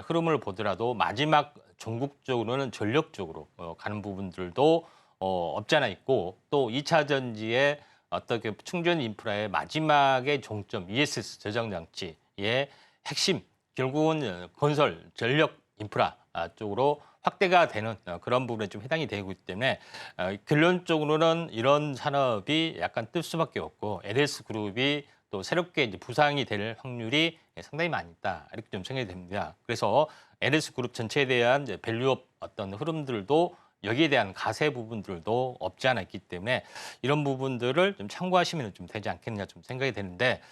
흐름을 보더라도 마지막 종국적으로는 전력 쪽으로 가는 부분들도 없지 않아 있고, 또 2차 전지의 어떻게 충전 인프라의 마지막의 종점 ESS 저장 장치의 핵심, 결국은 건설 전력 인프라 쪽으로 확대가 되는 그런 부분에 좀 해당이 되고 있기 때문에 결론적으로는 이런 산업이 약간 뜰 수밖에 없고 LS 그룹이 또 새롭게 이제 부상이 될 확률이 상당히 많이 있다 이렇게 좀 생각이 됩니다. 그래서 LS 그룹 전체에 대한 이제 밸류업 어떤 흐름들도 여기에 대한 가세 부분들도 없지 않아 있기 때문에 이런 부분들을 좀 참고하시면 좀 되지 않겠느냐 좀 생각이 되는데,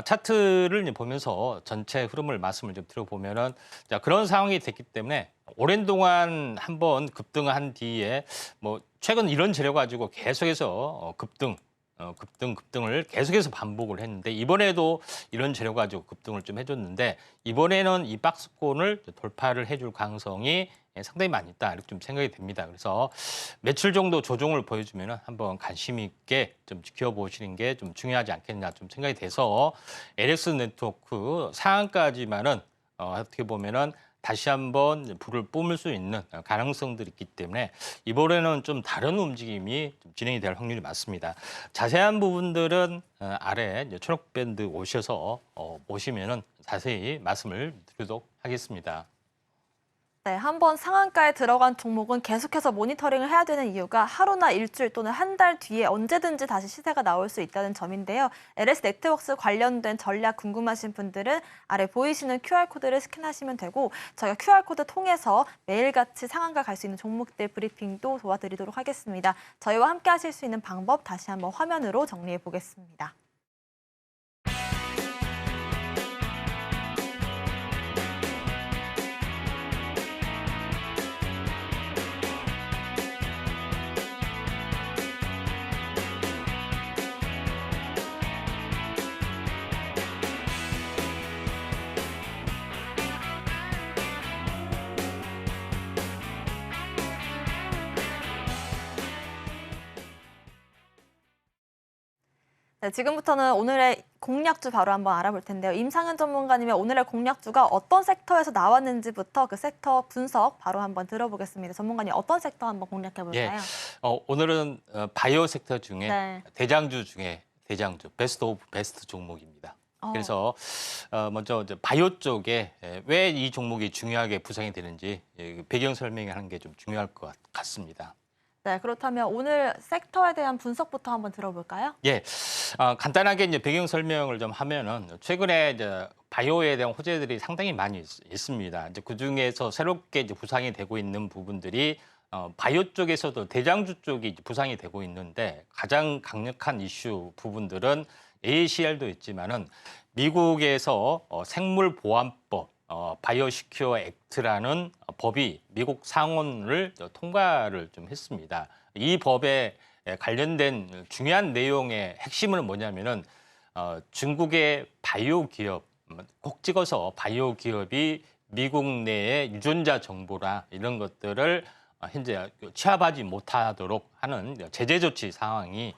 차트를 이제 보면서 전체 흐름을 말씀을 좀 드려보면은 자, 그런 상황이 됐기 때문에 오랜 동안 한번 급등한 뒤에 뭐 최근 이런 재료 가지고 계속해서 급등을 계속해서 반복을 했는데, 이번에도 이런 재료 가지고 급등을 좀 해줬는데 이번에는 이 박스권을 돌파를 해줄 가능성이 상당히 많이 있다 이렇게 좀 생각이 됩니다. 그래서 며칠 정도 조정을 보여주면 한번 관심 있게 좀 지켜보시는 게 좀 중요하지 않겠냐 좀 생각이 돼서 LS 네트워크 상한까지만은 어떻게 보면은 다시 한번 불을 뿜을 수 있는 가능성들이 있기 때문에 이번에는 좀 다른 움직임이 좀 진행이 될 확률이 많습니다. 자세한 부분들은 아래 초록밴드 오셔서 보시면은 자세히 말씀을 드리도록 하겠습니다. 네, 한번 상한가에 들어간 종목은 계속해서 모니터링을 해야 되는 이유가 하루나 일주일 또는 한 달 뒤에 언제든지 다시 시세가 나올 수 있다는 점인데요. LS 네트워크스 관련된 전략 궁금하신 분들은 아래 보이시는 QR코드를 스캔하시면 되고, 저희가 QR코드 통해서 매일같이 상한가 갈 수 있는 종목들 브리핑도 도와드리도록 하겠습니다. 저희와 함께 하실 수 있는 방법 다시 한번 화면으로 정리해 보겠습니다. 네, 지금부터는 오늘의 공략주 바로 한번 알아볼 텐데요. 임상현 전문가님의 오늘의 공략주가 어떤 섹터에서 나왔는지부터 그 섹터 분석 바로 한번 들어보겠습니다. 전문가님 어떤 섹터 한번 공략해 볼까요? 오늘은 바이오 섹터 중에 네. 대장주 중에 대장주, 베스트 오브 베스트 종목입니다. 그래서 먼저 이제 바이오 쪽에 왜 이 종목이 중요하게 부상이 되는지 배경 설명하는 게 좀 중요할 것 같습니다. 네, 그렇다면 오늘 섹터에 대한 분석부터 한번 들어볼까요? 간단하게 이제 배경 설명을 좀 하면은 최근에 이제 바이오에 대한 호재들이 상당히 많이 있습니다. 이제 그 중에서 새롭게 이제 부상이 되고 있는 부분들이 바이오 쪽에서도 대장주 쪽이 이제 부상이 되고 있는데, 가장 강력한 이슈 부분들은 ACR도 있지만은 미국에서 생물보안법 바이오 시큐어 액트라는 법이 미국 상원을 통과를 좀 했습니다. 이 법에 관련된 중요한 내용의 핵심은 뭐냐면은 중국의 바이오 기업, 꼭 찍어서 바이오 기업이 미국 내의 유전자 정보라 이런 것들을 현재 취합하지 못하도록 하는 제재 조치 상황이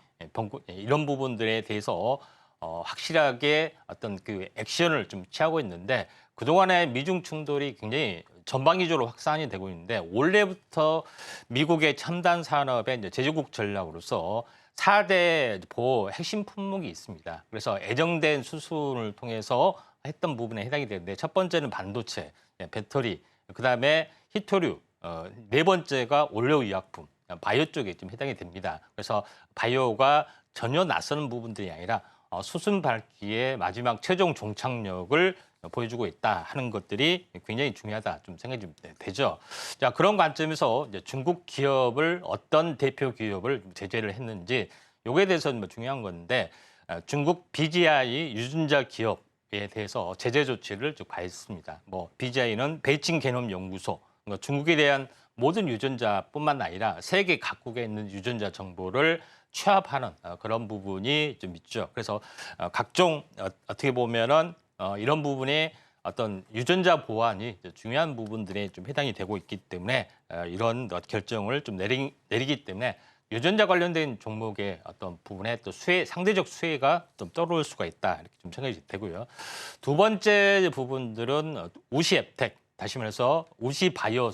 이런 부분들에 대해서 확실하게 어떤 그 액션을 좀 취하고 있는데 그동안의 미중 충돌이 굉장히 전방위적으로 확산이 되고 있는데 올해부터 미국의 첨단 산업의 이제 제조국 전략으로서 4대 보호 핵심 품목이 있습니다. 그래서 애정된 수순을 통해서 했던 부분에 해당이 되는데 첫 번째는 반도체, 배터리, 그다음에 히토류, 네 번째가 원료의약품, 바이오 쪽에 좀 해당이 됩니다. 그래서 바이오가 전혀 낯선 부분들이 아니라 수순 밟기의 마지막 최종 종착역을 보여주고 있다 하는 것들이 굉장히 중요하다 좀 생각이 좀 되죠. 자, 그런 관점에서 이제 중국 기업을 어떤 대표 기업을 제재를 했는지 요거에 대해서는 뭐 중요한 건데 중국 BGI 유전자 기업에 대해서 제재 조치를 좀 가했습니다. 뭐 BGI는 베이징 게놈 연구소, 그러니까 중국에 대한 모든 유전자뿐만 아니라 세계 각국에 있는 유전자 정보를 취합하는 그런 부분이 좀 있죠. 그래서 각종 어떻게 보면은 이런 부분이 어떤 유전자 보안이 중요한 부분들에 좀 해당이 되고 있기 때문에 이런 결정을 좀 내리기 때문에 유전자 관련된 종목의 어떤 부분에 또 상대적 수혜가 좀 떠오를 수가 있다 이렇게 좀 생각이 되고요. 두 번째 부분들은 우시 앱텍, 다시 말해서 우시 바이오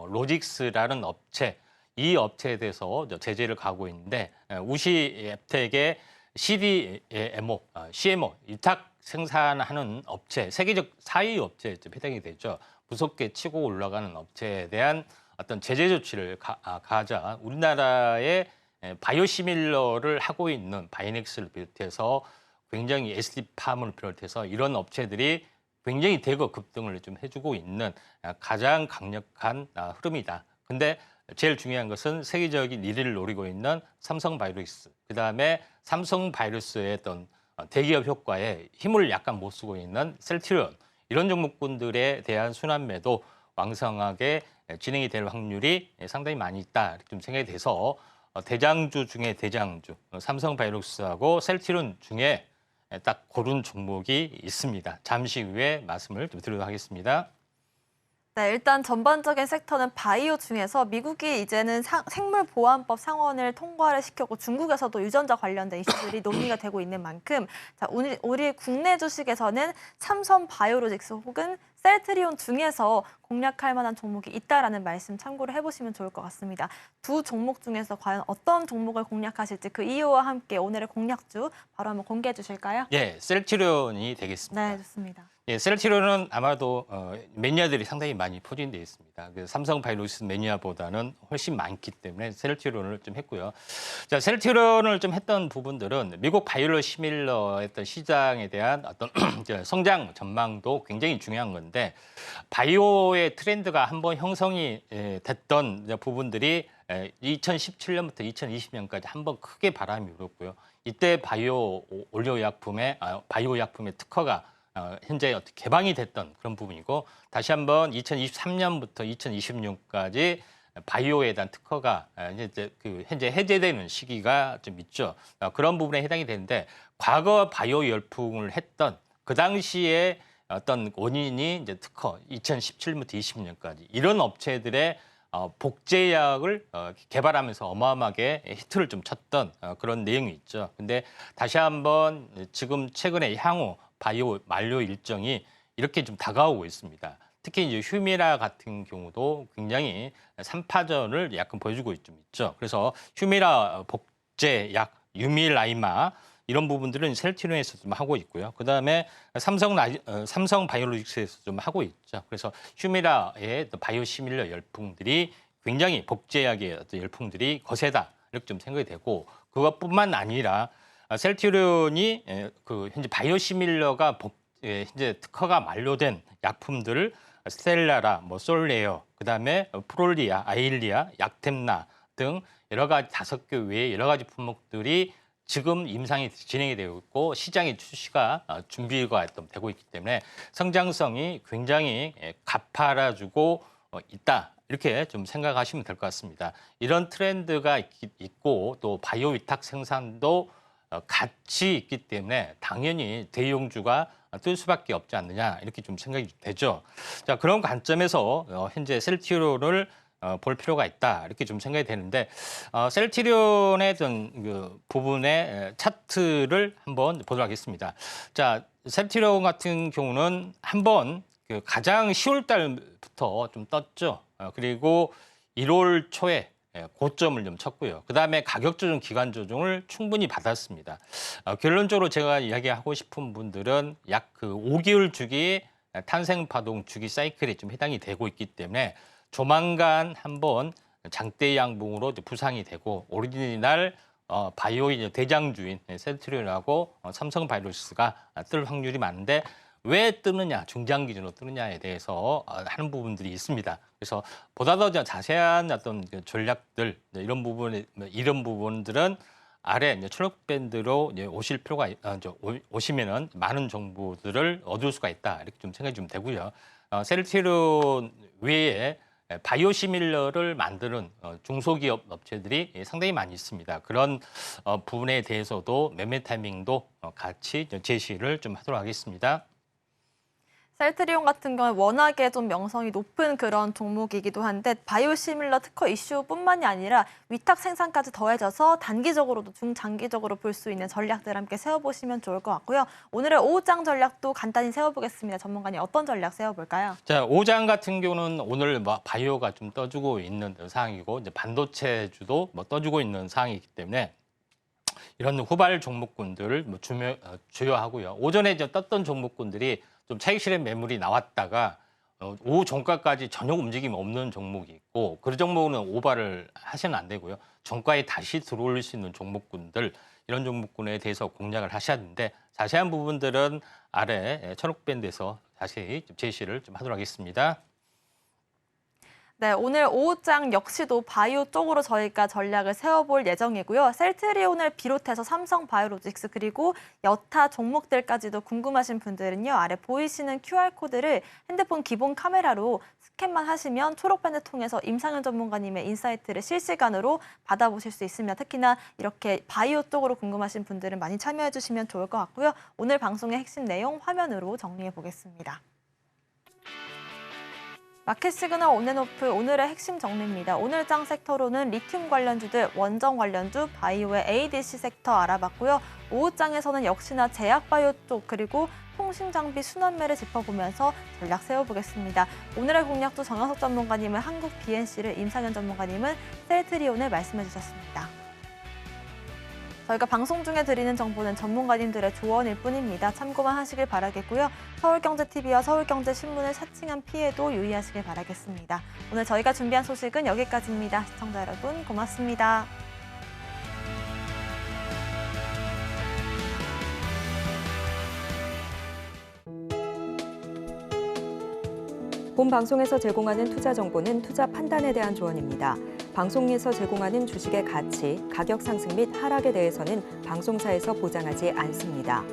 로직스라는 업체, 이 업체에 대해서 제재를 가하고 있는데 우시 앱텍의 CDMO, CMO 위탁 생산하는 업체, 세계적 4위 업체에 해당이 되죠. 무섭게 치고 올라가는 업체에 대한 어떤 제재 조치를 가하자 우리나라의 바이오시밀러를 하고 있는 바이넥스를 비롯해서 굉장히 SD팜을 비롯해서 이런 업체들이 굉장히 대거 급등을 좀 해주고 있는 가장 강력한 흐름이다. 근데 제일 중요한 것은 세계적인 1위를 노리고 있는 삼성바이오로직스, 그다음에 삼성바이오로직스의 어떤 대기업 효과에 힘을 약간 못 쓰고 있는 셀트리온, 이런 종목군들에 대한 순환매도 왕성하게 진행이 될 확률이 상당히 많이 있다 이렇게 좀 생각이 돼서 대장주 중에 대장주 삼성바이오로직스하고 셀트리온 중에 딱 고른 종목이 있습니다. 잠시 후에 말씀을 좀 드리도록 하겠습니다. 네, 일단 전반적인 섹터는 바이오 중에서 미국이 이제는 생물보안법 상원을 통과를 시켰고 중국에서도 유전자 관련된 이슈들이 논의가 되고 있는 만큼 자, 우리 국내 주식에서는 삼성 바이오로직스 혹은 셀트리온 중에서 공략할 만한 종목이 있다라는 말씀 참고를 해보시면 좋을 것 같습니다. 두 종목 중에서 과연 어떤 종목을 공략하실지 그 이유와 함께 오늘의 공략주 바로 한번 공개해 주실까요? 예, 셀트리온이 되겠습니다. 네, 좋습니다. 예, 셀트리온은 아마도 매니아들이 상당히 많이 포진되어 있습니다. 그래서 삼성바이오로직스 매니아보다는 훨씬 많기 때문에 셀트리온을 좀 했고요. 자, 셀트리온을 좀 했던 부분들은 미국 바이오시밀러 했던 시장에 대한 어떤 성장 전망도 굉장히 중요한 건데 바이오의 트렌드가 한번 형성이 됐던 부분들이 2017년부터 2020년까지 한번 크게 바람이 불었고요. 이때 바이오 의약품의 특허가 현재 어떻게 개방이 됐던 그런 부분이고 다시 한번 2023년부터 2026까지 바이오에 대한 특허가 현재 해제되는 시기가 좀 있죠. 그런 부분에 해당이 되는데 과거 바이오 열풍을 했던 그 당시에 어떤 원인이 이제 특허 2017년부터 2020년까지 이런 업체들의 복제약을 개발하면서 어마어마하게 히트를 좀 쳤던 그런 내용이 있죠. 근데 다시 한번 지금 최근에 향후 바이오 만료 일정이 이렇게 좀 다가오고 있습니다. 특히 이제 휴미라 같은 경우도 굉장히 3파전을 약간 보여주고 있죠. 그래서 휴미라 복제약, 유밀라이마 이런 부분들은 셀트리온에서 좀 하고 있고요. 그다음에 삼성 바이오로직스에서 좀 하고 있죠. 그래서 휴미라의 바이오시밀러 열풍들이 굉장히 복제약의 어떤 열풍들이 거세다 이렇게 좀 생각이 되고 그것뿐만 아니라 셀트리온이 현재 바이오시밀러가 현재 특허가 만료된 약품들을 스텔라라, 솔레어, 그다음에 프롤리아, 아일리아, 약템나 등 여러 가지 5개 외에 여러 가지 품목들이 지금 임상이 진행이 되고 있고 시장의 출시가 준비가 되고 있기 때문에 성장성이 굉장히 가파라지고 있다. 이렇게 좀 생각하시면 될 것 같습니다. 이런 트렌드가 있고 또 바이오 위탁 생산도 같이 있기 때문에 당연히 대형주가 뜰 수밖에 없지 않느냐 이렇게 좀 생각이 되죠. 자, 그런 관점에서 현재 셀트리온을 볼 필요가 있다 이렇게 좀 생각이 되는데 셀트리온의 어떤 부분의 차트를 한번 보도록 하겠습니다. 자, 셀트리온 같은 경우는 한번 가장 10월 달부터 좀 떴죠. 그리고 1월 초에 고점을 좀 쳤고요. 그다음에 가격 조정, 기간 조정을 충분히 받았습니다. 결론적으로 제가 이야기하고 싶은 분들은 약 5개월 주기 탄생 파동 주기 사이클에 좀 해당이 되고 있기 때문에 조만간 한번 장대 양봉으로 부상이 되고 오리지널 바이오 대장주인 셀트리온하고 삼성바이오로스가 뜰 확률이 많은데 왜 뜨느냐, 중장 기준으로 뜨느냐에 대해서 하는 부분들이 있습니다. 그래서 보다 더 자세한 어떤 전략들 이런 부분들은 아래 초록 밴드로 오실 필요가 오시면은 많은 정보들을 얻을 수가 있다 이렇게 좀 생각이 좀 되고요. 셀트리온 외에 바이오시밀러를 만드는 중소기업 업체들이 상당히 많이 있습니다. 그런 부분에 대해서도 매매 타이밍도 같이 제시를 좀 하도록 하겠습니다. 셀트리온 같은 경우는 워낙에 좀 명성이 높은 그런 종목이기도 한데 바이오시밀러 특허 이슈뿐만이 아니라 위탁 생산까지 더해져서 단기적으로도 중장기적으로 볼 수 있는 전략들 함께 세워보시면 좋을 것 같고요. 오늘의 오후장 전략도 간단히 세워보겠습니다. 전문가님 어떤 전략 세워볼까요? 자, 오장 같은 경우는 오늘 바이오가 좀 떠주고 있는 상황이고 이제 반도체주도 떠주고 있는 상황이기 때문에 이런 후발 종목군들을 주요하고요. 오전에 이제 떴던 종목군들이 좀 차익 실현 매물이 나왔다가 오후 종가까지 전혀 움직임 없는 종목이 있고 그 종목은 오바를 하시면 안 되고요. 종가에 다시 들어올 수 있는 종목군들 이런 종목군에 대해서 공략을 하셔야 하는데 자세한 부분들은 아래 초록밴드에서 자세히 제시를 좀 하도록 하겠습니다. 네, 오늘 오후장 역시도 바이오 쪽으로 저희가 전략을 세워볼 예정이고요. 셀트리온을 비롯해서 삼성바이오로직스 그리고 여타 종목들까지도 궁금하신 분들은요. 아래 보이시는 QR코드를 핸드폰 기본 카메라로 스캔만 하시면 초록밴드 통해서 임상현 전문가님의 인사이트를 실시간으로 받아보실 수 있습니다. 특히나 이렇게 바이오 쪽으로 궁금하신 분들은 많이 참여해 주시면 좋을 것 같고요. 오늘 방송의 핵심 내용 화면으로 정리해 보겠습니다. 마켓 시그널 온앤오프 오늘의 핵심 정리입니다. 오늘 장 섹터로는 리튬 관련주들, 원전 관련주, 바이오의 ADC 섹터 알아봤고요. 오후장에서는 역시나 제약바이오 쪽 그리고 통신장비 순환매를 짚어보면서 전략 세워보겠습니다. 오늘의 공략도 정영석 전문가님은 한국 BNC를, 임상현 전문가님은 셀트리온을 말씀해 주셨습니다. 저희가 방송 중에 드리는 정보는 전문가님들의 조언일 뿐입니다. 참고만 하시길 바라겠고요. 서울경제TV와 서울경제신문을 사칭한 피해도 유의하시길 바라겠습니다. 오늘 저희가 준비한 소식은 여기까지입니다. 시청자 여러분 고맙습니다. 본 방송에서 제공하는 투자 정보는 투자 판단에 대한 조언입니다. 방송에서 제공하는 주식의 가치, 가격 상승 및 하락에 대해서는 방송사에서 보장하지 않습니다.